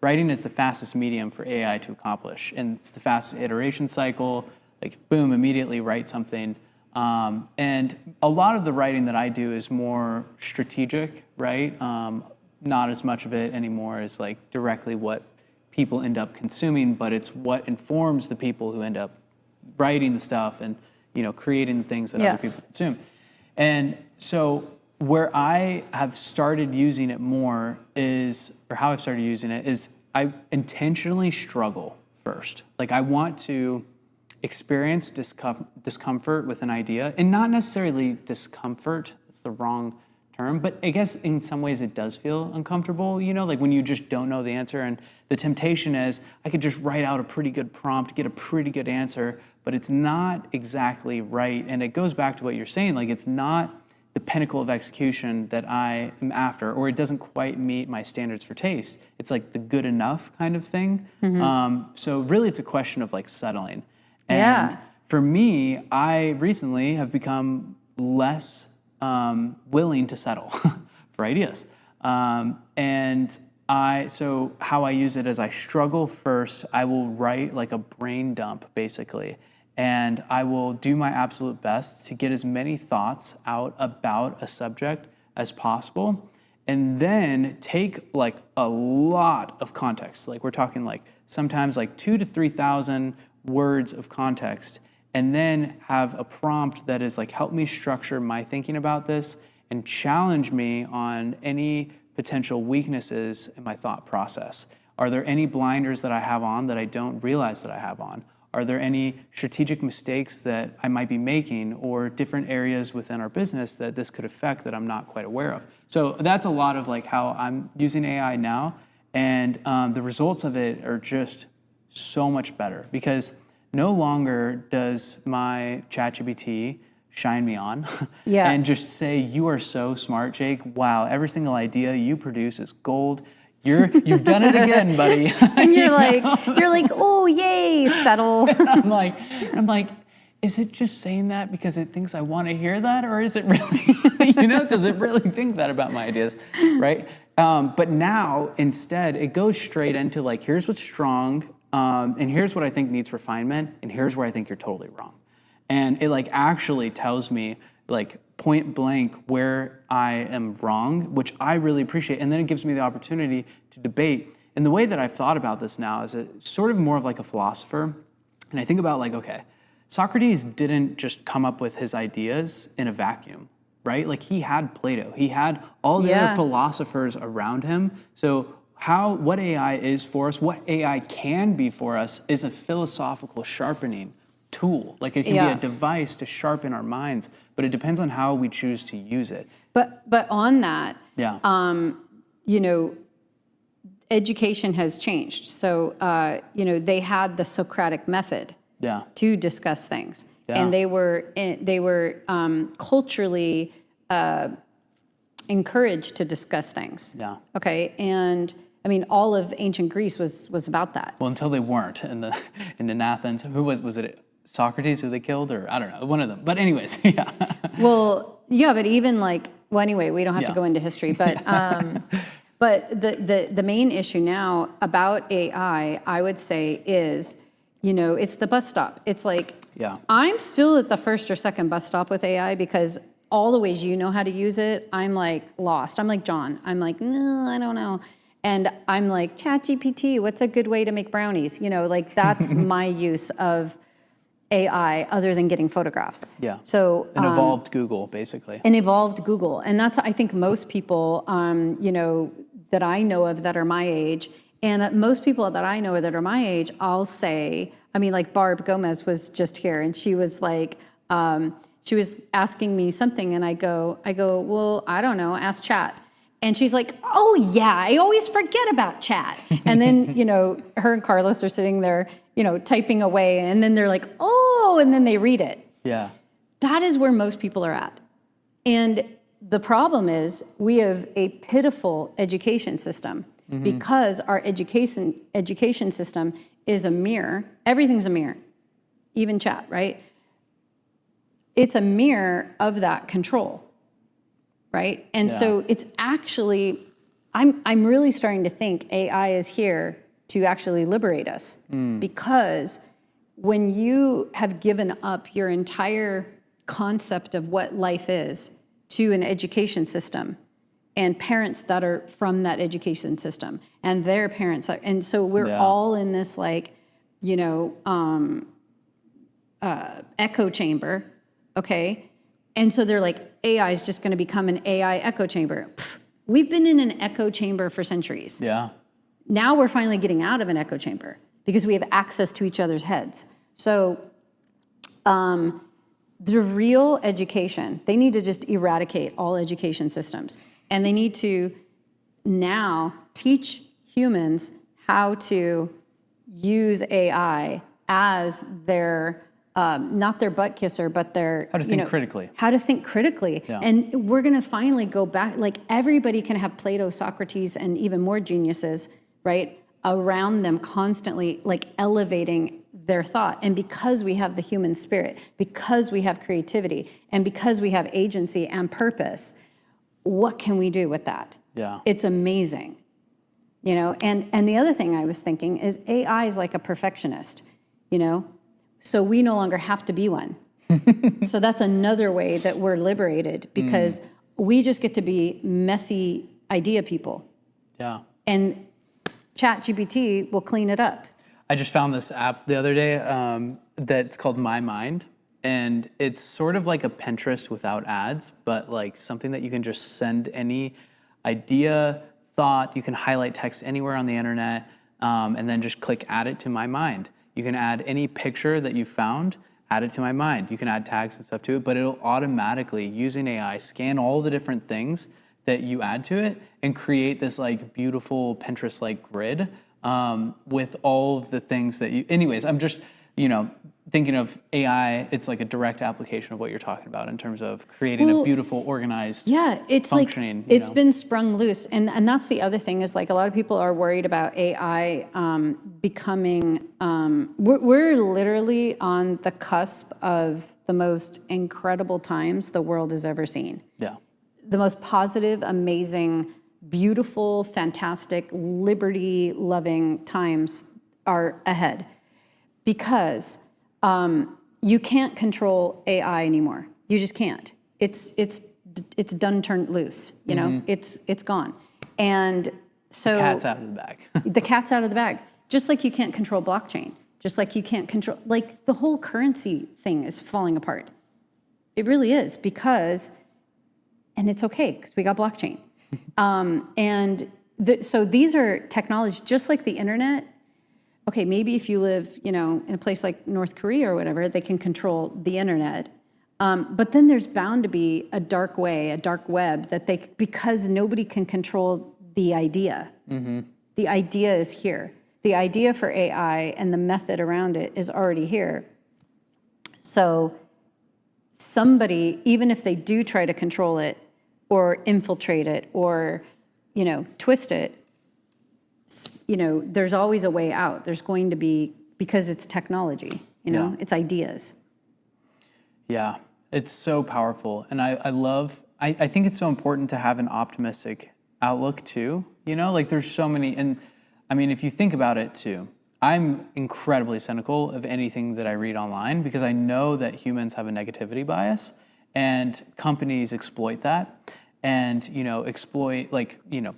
writing is the fastest medium for AI to accomplish, and it's the fastest iteration cycle. Like boom, immediately write something. And a lot of the writing that I do is more strategic, right? Not as much of it anymore as like directly what people end up consuming, but it's what informs the people who end up writing the stuff and creating the things that other people consume. And so where I have started using it more is, or how I've started using it is, I intentionally struggle first. Like I want to experience discomfort with an idea, and not necessarily discomfort, that's the wrong term, but I guess in some ways it does feel uncomfortable, like when you just don't know the answer, and the temptation is I could just write out a pretty good prompt, get a pretty good answer, but it's not exactly right. And it goes back to what you're saying, like it's not the pinnacle of execution that I am after, or it doesn't quite meet my standards for taste. It's like the good enough kind of thing. So really it's a question of like settling. And for me, I recently have become less willing to settle for ideas. So how I use it is I struggle first. I will write like a brain dump, basically. And I will do my absolute best to get as many thoughts out about a subject as possible. And then take like a lot of context. Like we're talking like sometimes like 2,000 to 3,000 words of context. And then have a prompt that is like, help me structure my thinking about this and challenge me on any potential weaknesses in my thought process. Are there any blinders that I have on that I don't realize that I have on? Are there any strategic mistakes that I might be making, or different areas within our business that this could affect that I'm not quite aware of? So that's a lot of like how I'm using AI now, and the results of it are just so much better, because no longer does my ChatGPT shine me on and just say, you are so smart, Jake. Wow, every single idea you produce is gold. You've done it again, buddy. And you're like, oh yay, settle. I'm like, is it just saying that because it thinks I want to hear that, or is it really, does it really think that about my ideas, right? But now instead, it goes straight into like, here's what's strong, and here's what I think needs refinement, and here's where I think you're totally wrong. And it like actually tells me like point blank where I am wrong, which I really appreciate. And then it gives me the opportunity to debate. And the way that I've thought about this now is sort of more of like a philosopher. And I think about like, okay, Socrates didn't just come up with his ideas in a vacuum, right? Like he had Plato, he had all the other philosophers around him. So what AI is for us, what AI can be for us, is a philosophical sharpening tool. Like it can be a device to sharpen our minds, but it depends on how we choose to use it. But on that, education has changed. So, they had the Socratic method to discuss things, and they were culturally encouraged to discuss things. Okay, and I mean, all of ancient Greece was about that. Well, until they weren't in Athens. Who was it? Socrates who they killed, or I don't know, one of them. But anyways, Well, but even like, anyway, we don't have to go into history, but but the main issue now about AI, I would say, is it's the bus stop. It's like I'm still at the first or second bus stop with AI, because all the ways you know how to use it, I'm like lost. I'm like John. I'm like, no, I don't know. And I'm like, ChatGPT, what's a good way to make brownies? Like that's my use of AI, other than getting photographs. So an evolved Google, basically. An evolved Google, and that's, I think, most people, that I know of that are my age, and most people that I know that are my age, I'll say, I mean, like Barb Gomez was just here, and she was like, she was asking me something, and I go, well, I don't know, ask Chat. And she's like, oh yeah, I always forget about Chat. And then, her and Carlos are sitting there, typing away, and then they're like, oh, and then they read it. That is where most people are at. And the problem is we have a pitiful education system, because our education system is a mirror. Everything's a mirror, even chat, right? It's a mirror of that control, right? And so it's actually, I'm really starting to think AI is here to actually liberate us, because when you have given up your entire concept of what life is to an education system and parents that are from that education system and their parents are, and so we're all in this like, you know, echo chamber, okay? And so they're like, AI is just going to become an AI echo chamber. Pfft, we've been in an echo chamber for centuries. Yeah. Now we're finally getting out of an echo chamber because we have access to each other's heads. So the real education, they need to just eradicate all education systems. And they need to now teach humans how to use AI as their, not their butt kisser, but their... How to think critically. How to think critically. Yeah. And we're going to finally go back, like everybody can have Plato, Socrates, and even more geniuses, right, around them constantly, like elevating their thought. And because we have the human spirit, because we have creativity, and because we have agency and purpose, what can we do with that? Yeah. It's amazing. You know, and the other thing I was thinking is AI is like a perfectionist, you know, so we no longer have to be one. So that's another way that we're liberated, because we just get to be messy idea people. Yeah. And ChatGPT will clean it up. I just found this app the other day that's called My Mind. And it's sort of like a Pinterest without ads, but like something that you can just send any idea, thought, you can highlight text anywhere on the internet, and then just click add it to My Mind. You can add any picture that you found, add it to My Mind. You can add tags and stuff to it, but it'll automatically, using AI, scan all the different things that you add to it and create this like beautiful Pinterest-like grid with all of the things that you, anyways, I'm just, you know, thinking of AI, it's like a direct application of what you're talking about in terms of creating a beautiful, organized, it's functioning. Like, it's been sprung loose. And that's the other thing is like a lot of people are worried about AI becoming, we're literally on the cusp of the most incredible times the world has ever seen. Yeah. The most positive, amazing, beautiful, fantastic, liberty-loving times are ahead, because you can't control AI anymore. You just can't. It's done, turned loose. You know, it's gone. And so the cat's out of the bag. The cat's out of the bag. Just like you can't control blockchain. Just like you can't control, like the whole currency thing is falling apart. It really is, because, and it's okay because we got blockchain. So these are technologies just like the internet. Okay, maybe if you live, you know, in a place like North Korea or whatever, they can control the internet. But then there's bound to be a dark way, a dark web that because nobody can control the idea. The idea is here. The idea for AI and the method around it is already here. So somebody, even if they do try to control it or infiltrate it or, you know, twist it, you know, there's always a way out. There's going to be, because it's technology, you know, it's ideas. Yeah, it's so powerful. And I think it's so important to have an optimistic outlook too, you know, like there's so many, and I mean, if you think about it too, I'm incredibly cynical of anything that I read online because I know that humans have a negativity bias and companies exploit that and, you know, exploit like, you know,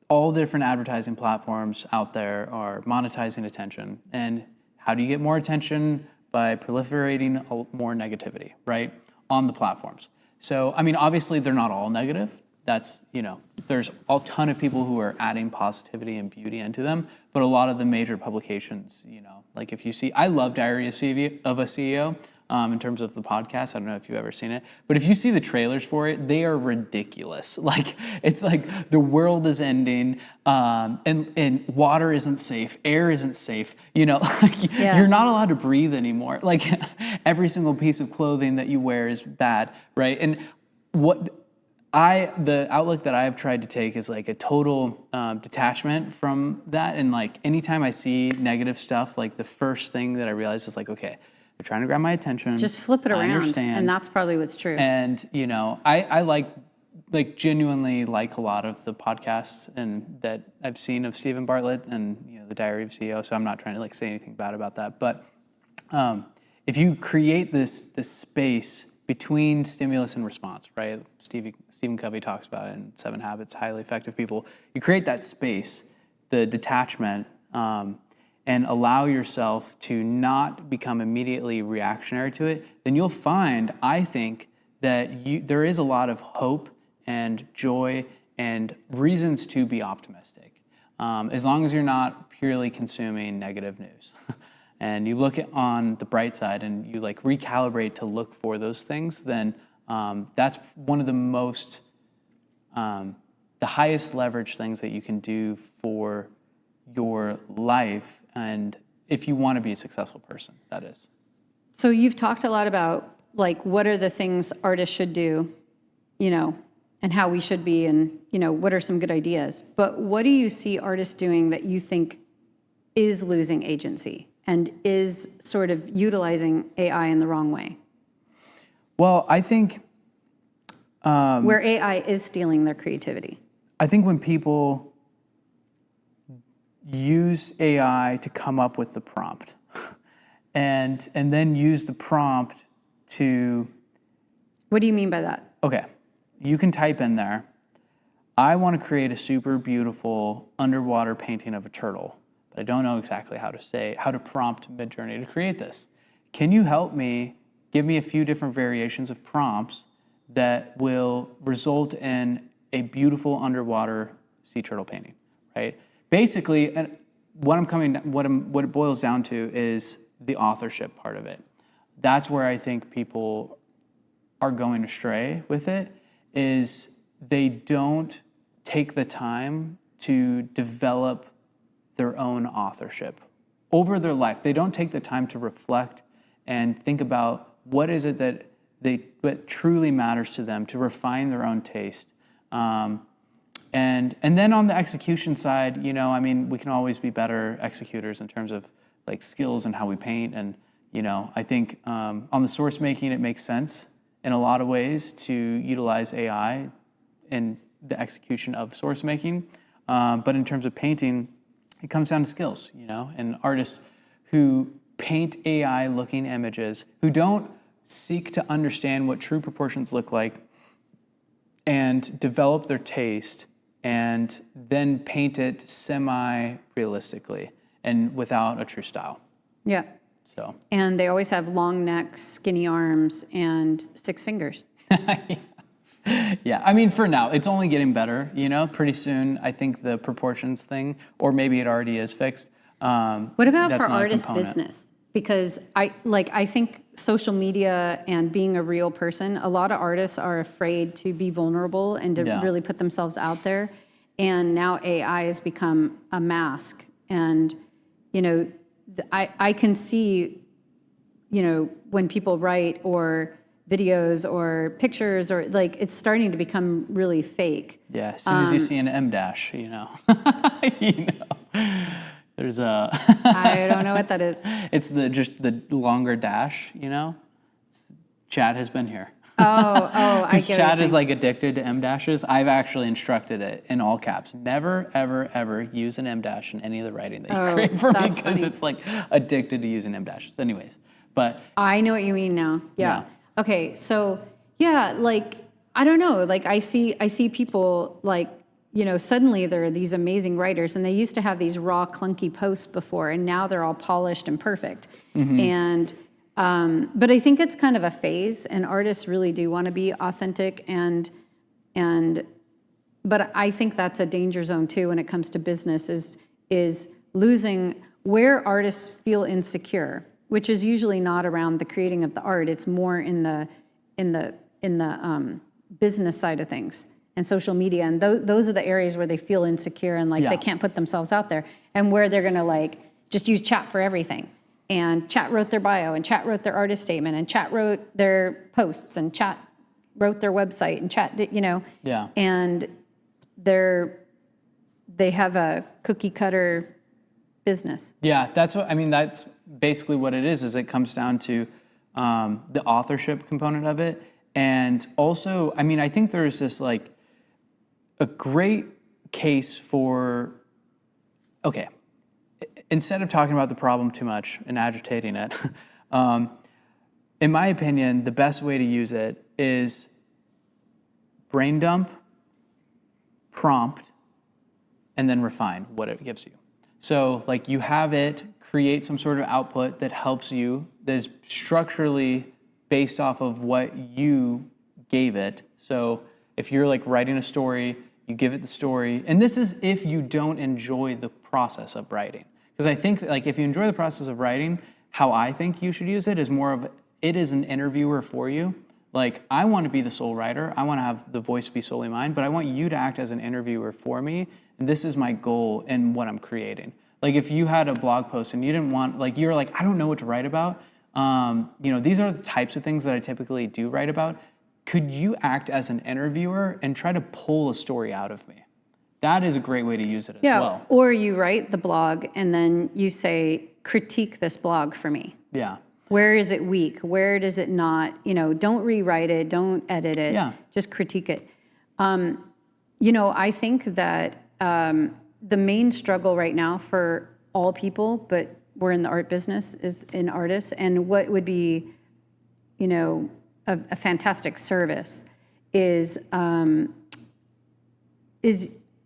all the different advertising platforms out there are monetizing attention. And how do you get more attention? By proliferating more negativity, right, on the platforms. So, I mean, obviously they're not all negative. That's, you know, there's a ton of people who are adding positivity and beauty into them, but a lot of the major publications, you know, like if you see, I love Diary of a CEO in terms of the podcast. I don't know if you've ever seen it, but if you see the trailers for it, they are ridiculous. Like, it's like the world is ending and water isn't safe, air isn't safe, you know, like you're not allowed to breathe anymore. Like every single piece of clothing that you wear is bad, right? And the outlook that I've tried to take is like a total detachment from that. And like anytime I see negative stuff, like the first thing that I realize is like, okay, they're trying to grab my attention. Just flip it I around, understand. and that's probably what's true. And I like genuinely like a lot of the podcasts and that I've seen of Stephen Bartlett and the Diary of a CEO. So I'm not trying to like say anything bad about that. But if you create this space between stimulus and response, right? Stephen Covey talks about it in 7 Habits, Highly Effective People. You create that space, the detachment, and allow yourself to not become immediately reactionary to it, then you'll find, I think, that there is a lot of hope and joy and reasons to be optimistic, as long as you're not purely consuming negative news. And you look on the bright side and you like recalibrate to look for those things, then that's one of the most, the highest leverage things that you can do for your life, and if you want to be a successful person, that is. So you've talked a lot about like what are the things artists should do, and how we should be, and what are some good ideas. But what do you see artists doing that you think is losing agency and is sort of utilizing AI in the wrong way? Well, I think where AI is stealing their creativity. I think when people use AI to come up with the prompt and then use the prompt to... What do you mean by that? Okay, you can type in there, I want to create a super beautiful underwater painting of a turtle, but I don't know exactly how to prompt Midjourney to create this. Can you help me, give me a few different variations of prompts that will result in a beautiful underwater sea turtle painting, right? Basically, and what it boils down to is the authorship part of it. That's where I think people are going astray with it, is they don't take the time to develop their own authorship over their life. They don't take the time to reflect and think about what is it that truly matters to them, to refine their own taste. And then on the execution side, we can always be better executors in terms of like skills and how we paint. And, I think on the source making, it makes sense in a lot of ways to utilize AI in the execution of source making. But in terms of painting, it comes down to skills, and artists who paint AI looking images, who don't seek to understand what true proportions look like and develop their taste and then paint it semi-realistically and without a true style. Yeah. So. And they always have long necks, skinny arms, and 6 fingers. Yeah, for now, it's only getting better, Pretty soon, I think the proportions thing, or maybe it already is fixed. What about for artist business? Because I think social media and being a real person, a lot of artists are afraid to be vulnerable and to really put themselves out there. And now AI has become a mask. And, I can see, when people write or videos or pictures or it's starting to become really fake. Yeah, as soon as you see an M dash, there's a... I don't know what that is. It's just the longer dash, Chad has been here. I get Chad is addicted to M dashes. I've actually instructed it in all caps. Never, ever, ever use an M dash in any of the writing that you create for me, because it's addicted to using M dashes. Anyways, but... I know what you mean now. Yeah. Okay, so I don't know, I see people suddenly there are these amazing writers, and they used to have these raw, clunky posts before, and now they're all polished and perfect. Mm-hmm. And but I think it's kind of a phase, and artists really do want to be authentic, but I think that's a danger zone too when it comes to business, is losing where artists feel insecure, which is usually not around the creating of the art. It's more in the business side of things and social media, and those are the areas where they feel insecure and they can't put themselves out there, and where they're gonna just use chat for everything. And chat wrote their bio, and chat wrote their artist statement, and chat wrote their posts, and chat wrote their website and Yeah. and they have a cookie cutter business. Yeah, that's basically what it is it comes down to the authorship component of it. And also, I think there's this like a great case for, okay, instead of talking about the problem too much and agitating it, in my opinion, the best way to use it is brain dump, prompt, and then refine what it gives you. So like you have it create some sort of output that helps you, that is structurally based off of what you gave it. So if you're like writing a story, you give it the story. And this is if you don't enjoy the process of writing. Because I think like if you enjoy the process of writing, how I think you should use it is more of, it is an interviewer for you. Like, I want to be the sole writer. I want to have the voice be solely mine, but I want you to act as an interviewer for me. And this is my goal in what I'm creating. Like, if you had a blog post and you didn't want, like, you're like, I don't know what to write about. These are the types of things that I typically do write about. Could you act as an interviewer and try to pull a story out of me? That is a great way to use it as well. Or you write the blog and then you say, critique this blog for me. Yeah. Where is it weak? Where does it not? Don't rewrite it. Don't edit it. Yeah. Just critique it. I think that the main struggle right now for all people, but we're in the art business, is in artists. And what would be, a fantastic service is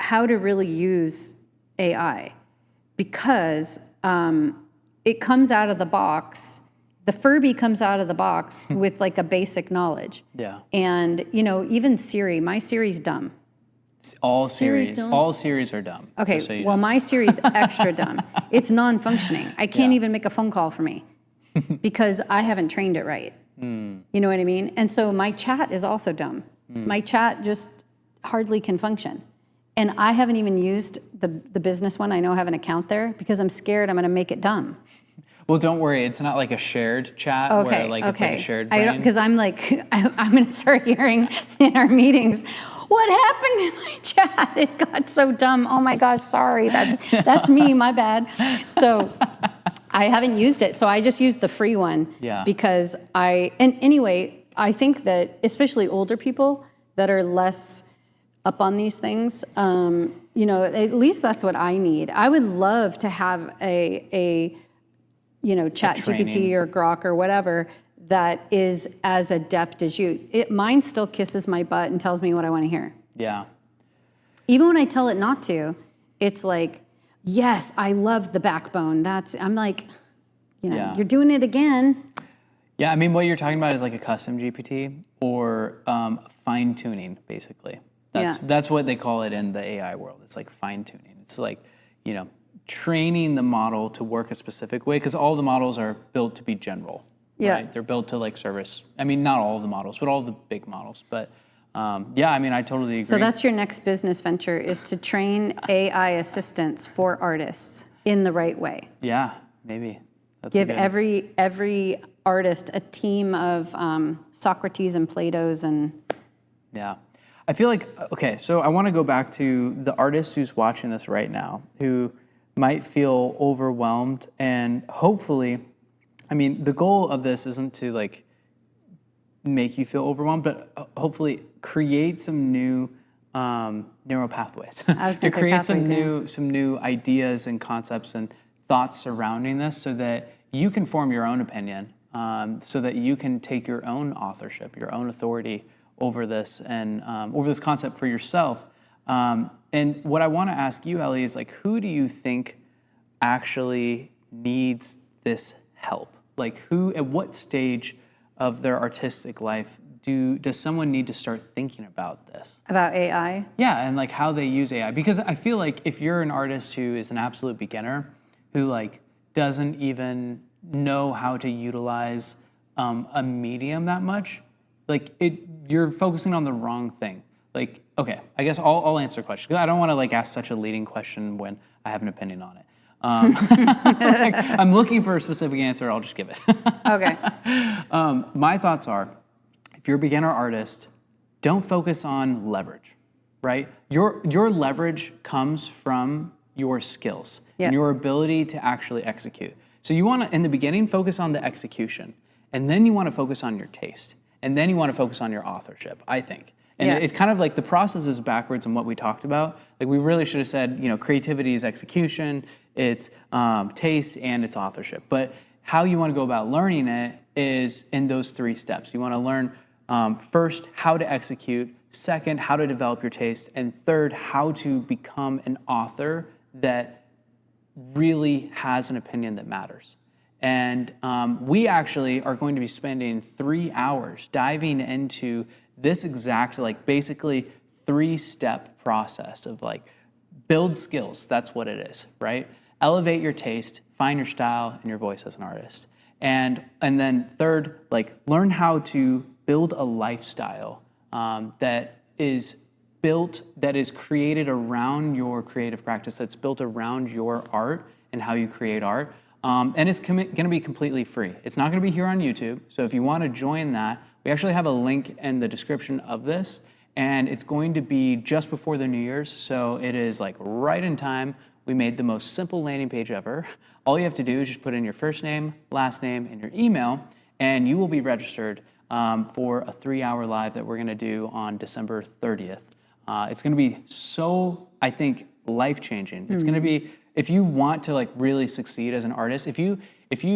how to really use AI, because it comes out of the box. The Furby comes out of the box with like a basic knowledge. Yeah. And, even Siri, my Siri's dumb. All Siri Siris. dumb? All Siris are dumb. Okay, just so you well, know. my Siri's extra dumb. It's non-functioning. I can't Yeah. even make a phone call for me because I haven't trained it right. You know what I mean? And so my chat is also dumb. My chat just hardly can function. And I haven't even used the business one. I know I have an account there because I'm scared I'm going to make it dumb. Well, don't worry. It's not like a shared chat where like it's like a shared brain. Because I'm like, I'm going to start hearing in our meetings, what happened in my chat? It got so dumb. Oh my gosh, sorry. That's me, my bad. So I haven't used it. So I just used the free one. Yeah. Because anyway, I think that especially older people that are less up on these things, at least that's what I need. I would love to have a Chat GPT or Grok or whatever that is as adept as you. Mine still kisses my butt and tells me what I want to hear. Yeah. Even when I tell it not to, it's like, yes, I love the backbone. I'm like, you're doing it again. Yeah, I mean, what you're talking about is like a custom GPT or fine tuning, basically. That's what they call it in the AI world. It's like fine tuning. It's like, training the model to work a specific way, because all the models are built to be general. Yeah. Right? They're built to like service. I mean, not all of the models, but all the big models. But I totally agree. So that's your next business venture, is to train AI assistants for artists in the right way. Yeah, maybe. Give every artist a team of Socrates and Plato's and. Yeah. I feel like, okay, so I want to go back to the artist who's watching this right now, who might feel overwhelmed, and hopefully, the goal of this isn't to like make you feel overwhelmed, but hopefully create some new neural pathways. I was going to say create pathways, some new ideas and concepts and thoughts surrounding this, so that you can form your own opinion, so that you can take your own authorship, your own authority over this, and over this concept for yourself. And what I want to ask you, Elli, is like, who do you think actually needs this help? Like, who, at what stage of their artistic life does someone need to start thinking about this? About AI? Yeah, and like how they use AI. Because I feel like if you're an artist who is an absolute beginner, who like doesn't even know how to utilize a medium that much, like you're focusing on the wrong thing. Like, okay, I guess I'll answer the question, because I don't want to like ask such a leading question when I have an opinion on it. I'm looking for a specific answer. I'll just give it. Okay. My thoughts are, if you're a beginner artist, don't focus on leverage, right? Your leverage comes from your skills and your ability to actually execute. So you want to, in the beginning, focus on the execution, and then you want to focus on your taste, and then you want to focus on your authorship, I think. And it's kind of like the process is backwards in what we talked about. Like we really should have said, creativity is execution, it's taste, and it's authorship. But how you want to go about learning it is in those 3 steps. You want to learn first how to execute, second how to develop your taste, and third how to become an author that really has an opinion that matters. And we actually are going to be spending 3 hours diving into this exact, basically 3-step process of build skills. That's what it is, right? Elevate your taste, find your style and your voice as an artist. And then third, learn how to build a lifestyle that is created around your creative practice, that's built around your art and how you create art. And it's going to be completely free. It's not going to be here on YouTube. So if you want to join that, we actually have a link in the description of this, and it's going to be just before the New Year's. So it is right in time. We made the most simple landing page ever. All you have to do is just put in your first name, last name, and your email, and you will be registered for a 3-hour live that we're going to do on December 30th. It's going to be so, I think, life-changing. It's going to be, if you want to really succeed as an artist, if you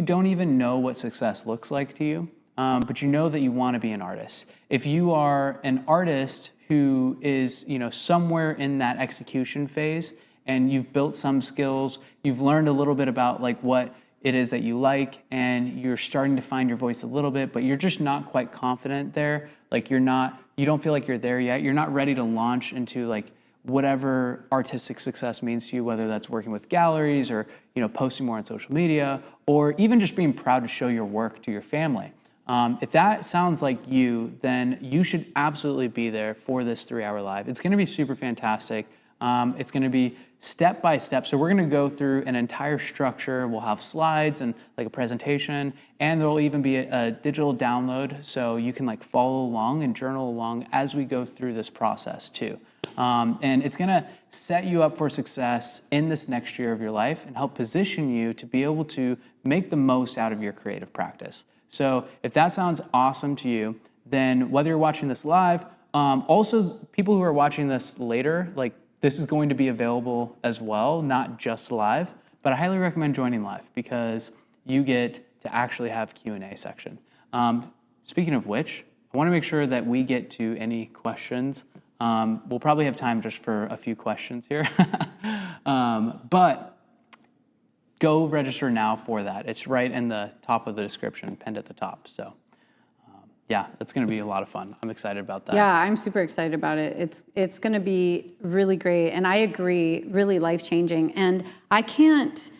don't even know what success looks like to you, but you know that you want to be an artist. If you are an artist who is, somewhere in that execution phase, and you've built some skills, you've learned a little bit about what it is that you like, and you're starting to find your voice a little bit, but you're just not quite confident there. You don't feel like you're there yet. You're not ready to launch into whatever artistic success means to you, whether that's working with galleries or posting more on social media, or even just being proud to show your work to your family. If that sounds like you, then you should absolutely be there for this 3-hour live. It's going to be super fantastic. It's going to be step by step. So we're going to go through an entire structure. We'll have slides and a presentation, and there'll even be a digital download so you can follow along and journal along as we go through this process too. And it's going to set you up for success in this next year of your life and help position you to be able to make the most out of your creative practice. So if that sounds awesome to you, then whether you're watching this live, also people who are watching this later, this is going to be available as well, not just live, but I highly recommend joining live because you get to actually have Q&A section. Speaking of which, I want to make sure that we get to any questions. We'll probably have time just for a few questions here, but go register now for that. It's right in the top of the description, pinned at the top. So yeah, it's going to be a lot of fun. I'm excited about that. Yeah, I'm super excited about it. It's going to be really great. And I agree, really life-changing. And I can't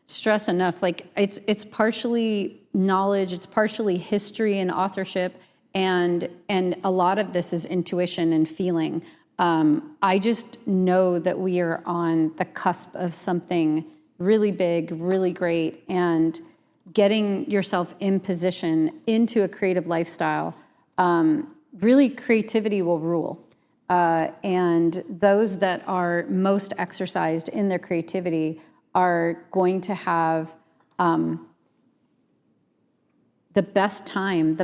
stress enough, it's partially knowledge, it's partially history and authorship, and a lot of this is intuition and feeling. I just know that we are on the cusp of something really big, really great, and getting yourself in position into a creative lifestyle, really creativity will rule. And those that are most exercised in their creativity are going to have the best time,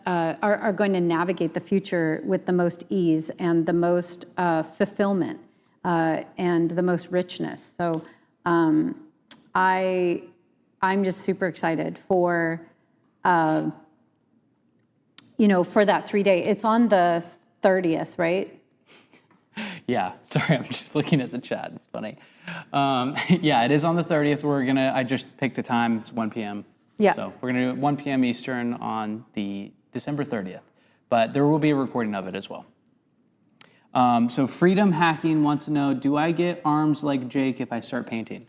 are going to navigate the future with the most ease and the most fulfillment and the most richness. So I'm just super excited for, for that 3-day. It's on the 30th, right? Yeah, sorry, I'm just looking at the chat. It's funny. Yeah, it is on the 30th. I just picked a time. It's 1 p.m. Yeah. So we're going to do it 1 p.m. Eastern on the December 30th. But there will be a recording of it as well. So Freedom Hacking wants to know, do I get arms like Jake if I start painting?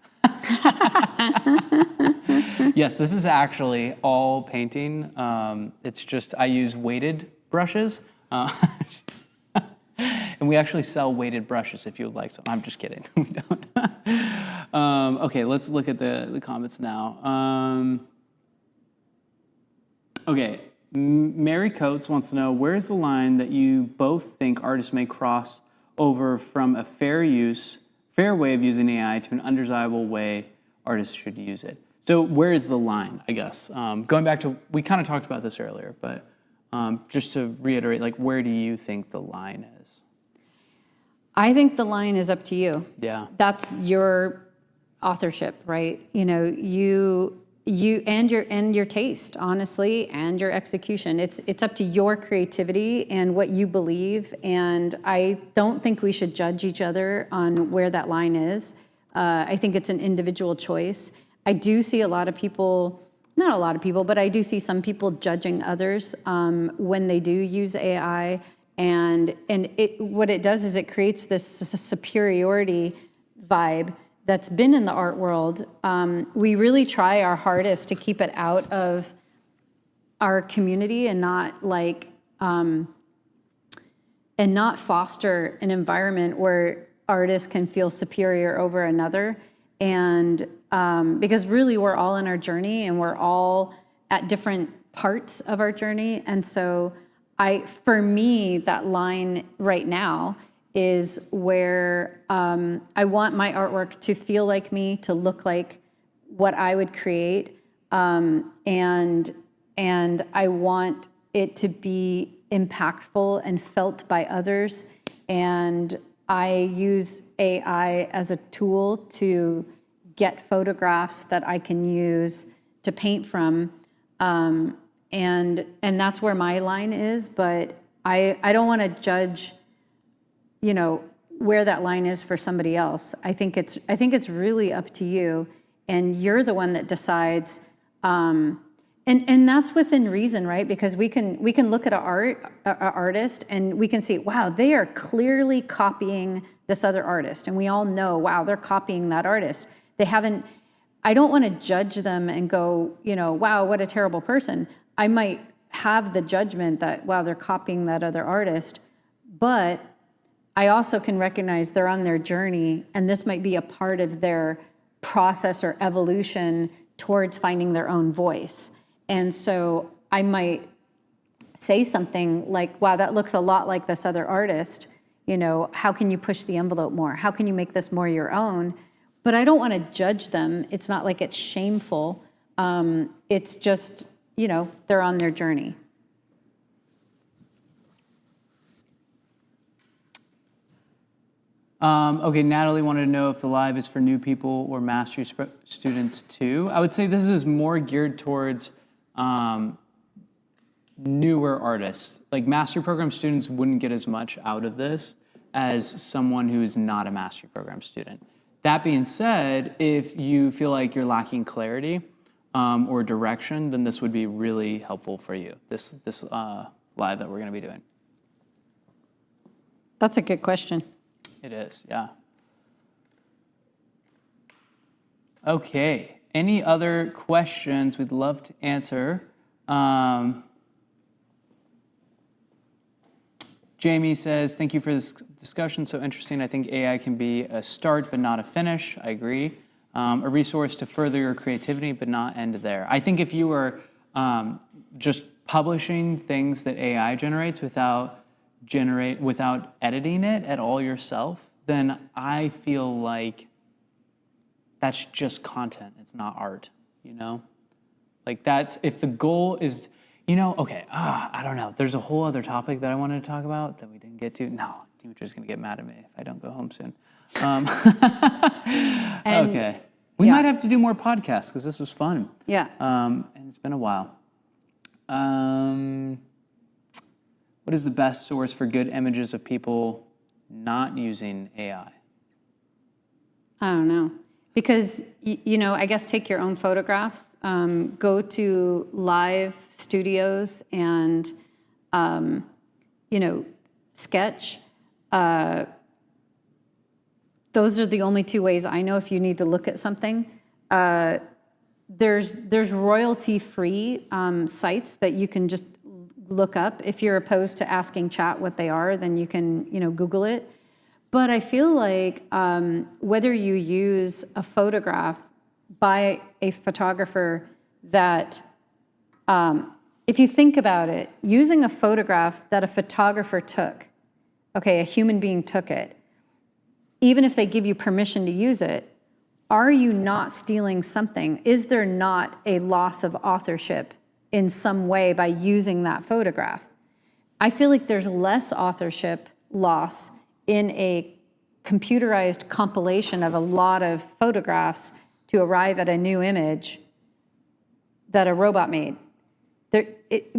Yes, this is actually all painting. It's just I use weighted brushes. And we actually sell weighted brushes if you would like some. I'm just kidding. We don't. Okay, let's look at the comments now. Okay, Mary Coates wants to know, where's the line that you both think artists may cross over from a fair way of using AI to an undesirable way artists should use it? So where is the line, I guess? Going back to, we kind of talked about this earlier, but just to reiterate, like, where do you think the line is? I think the line is up to you. Yeah. That's your authorship, right? You know, you and your taste, honestly, and your execution. It's up to your creativity and what you believe. And I don't think we should judge each other on where that line is. I think it's an individual choice. I do see a lot of people, not a lot of people, but I do see some people judging others when they do use AI. And what it does is it creates this superiority vibe that's been in the art world. We really try our hardest to keep it out of our community and not foster an environment where artists can feel superior over another. And because really we're all in our journey and we're all at different parts of our journey. And so for me, that line right now is where I want my artwork to feel like me, to look like what I would create, and I want it to be impactful and felt by others. And I use AI as a tool to get photographs that I can use to paint from, and that's where my line is. But I don't want to judge, you know, where that line is for somebody else. I think it's really up to you, and you're the one that decides. And that's within reason, right? Because we can look at an artist and we can see, wow, they are clearly copying this other artist, and we all know, wow, they're copying that artist. They haven't. I don't want to judge them and go, you know, wow, what a terrible person. I might have the judgment that, wow, they're copying that other artist, but I also can recognize they're on their journey, and this might be a part of their process or evolution towards finding their own voice. And so I might say something like, wow, that looks a lot like this other artist. You know, how can you push the envelope more? How can you make this more your own? But I don't want to judge them. It's not like it's shameful. It's just, you know, they're on their journey. Okay, Natalie wanted to know if the live is for new people or mastery students too. I would say this is more geared towards newer artists. Like mastery program students wouldn't get as much out of this as someone who is not a mastery program student. That being said, if you feel like you're lacking clarity or direction, then this would be really helpful for you, this live that we're going to be doing. That's a good question. It is, yeah. Okay, any other questions we'd love to answer? Jamie says, thank you for this discussion, so interesting. I think AI can be a start but not a finish. I agree. A resource to further your creativity but not end there. I think if you were just publishing things that AI generates without editing it at all yourself, then I feel like that's just content. It's not art, you know? Like that's, if the goal is, you know, okay, I don't know. There's a whole other topic that I wanted to talk about that we didn't get to. No, Dimitri's gonna get mad at me if I don't go home soon. Okay. We might have to do more podcasts because this was fun. Yeah. And it's been a while. What is the best source for good images of people not using AI? I don't know. Because, you know, I guess take your own photographs, go to live studios and, you know, sketch. Those are the only two ways I know if you need to look at something. There's royalty-free sites that you can just look up. If you're opposed to asking chat what they are, then you can, you know, Google it. But I feel like whether you use a photograph by a photographer that if you think about it, using a photograph that a photographer took, okay, a human being took it, even if they give you permission to use it, are you not stealing something? Is there not a loss of authorship in some way by using that photograph? I feel like there's less authorship loss in a computerized compilation of a lot of photographs to arrive at a new image that a robot made.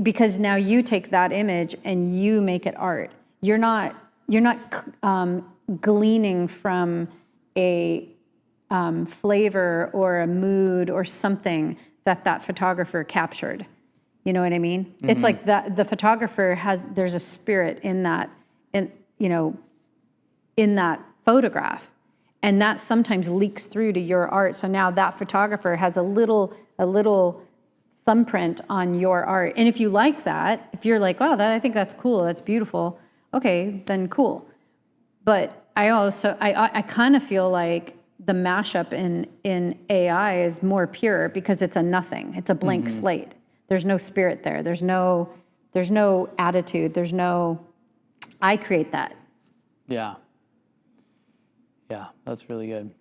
Because now you take that image and you make it art. You're not gleaning from a flavor or a mood or something that photographer captured. You know what I mean? Mm-hmm. It's like that the photographer there's a spirit in that, in that photograph, and that sometimes leaks through to your art. So now that photographer has a little thumbprint on your art. And if you like that, if you're like, wow, I think that's cool, that's beautiful, okay, then cool. But I kind of feel like the mashup in AI is more pure because it's a nothing. It's a blank slate. There's no spirit there. There's no attitude. I create that. Yeah. Yeah, that's really good.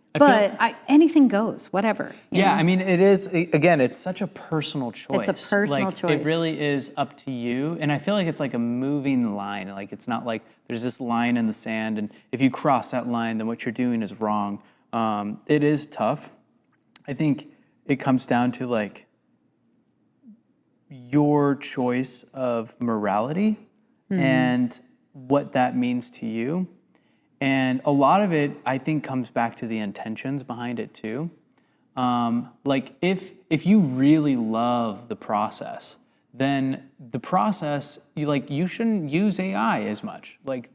Anything goes, whatever. Yeah, I mean, it is, again, it's such a personal choice. It's a personal choice. It really is up to you. And I feel like it's like a moving line. Like, it's not like there's this line in the sand, and if you cross that line, then what you're doing is wrong. It is tough. I think it comes down to like your choice of morality and what that means to you. And a lot of it, I think, comes back to the intentions behind it too. Like if you really love the process, then the process, you shouldn't use AI as much. Like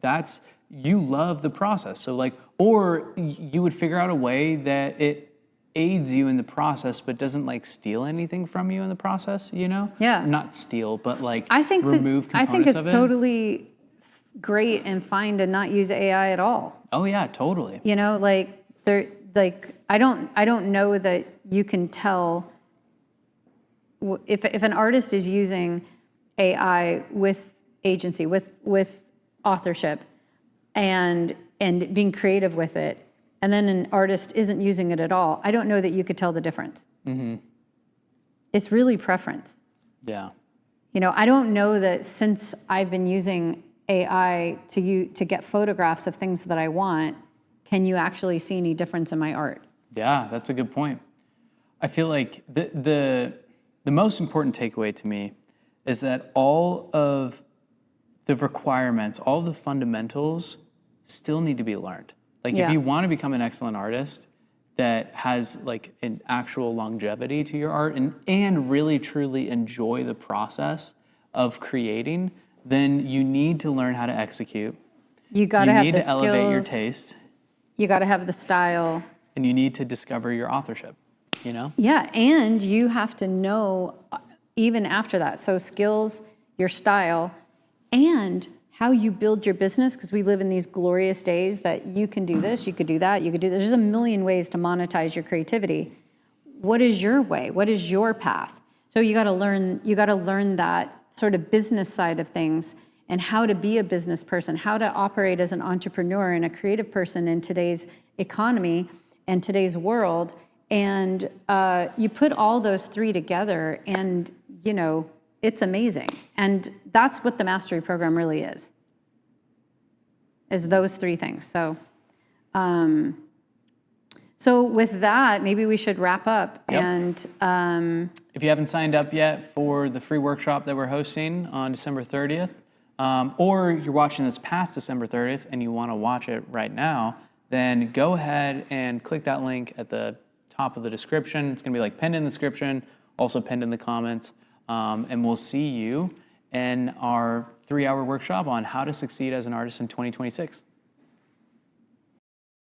you love the process. So or you would figure out a way that it aids you in the process, but doesn't steal anything from you in the process, Yeah. Not steal, but remove components I think it's of it. totally great and fine to not use AI at all. Oh yeah, totally. I don't know that you can tell if an artist is using AI with agency, with authorship, and being creative with it, and then an artist isn't using it at all. I don't know that you could tell the difference. Mm-hmm. It's really preference. Yeah. I don't know that since I've been using AI to get photographs of things that I want, can you actually see any difference in my art? Yeah, that's a good point. I feel like the most important takeaway to me is that all of the requirements, all of the fundamentals still need to be learned. If you want to become an excellent artist that has an actual longevity to your art and really truly enjoy the process of creating, then you need to learn how to execute. You got to have the skills. You need to elevate your taste. You got to have the style. And you need to discover your authorship, Yeah, and you have to know even after that. So skills, your style, and how you build your business, because we live in these glorious days that you can do this, you could do that, you could do this. There's a million ways to monetize your creativity. What is your way? What is your path? So you got to learn that sort of business side of things and how to be a business person, how to operate as an entrepreneur and a creative person in today's economy and today's world. And you put all those three together and, it's amazing. And that's what the mastery program really is those three things. So, so with that, maybe we should wrap up. Yep. And if you haven't signed up yet for the free workshop that we're hosting on December 30th, or you're watching this past December 30th and you want to watch it right now, then go ahead and click that link at the top of the description. It's going to be pinned in the description, also pinned in the comments, and we'll see you in our 3-hour workshop on how to succeed as an artist in 2026.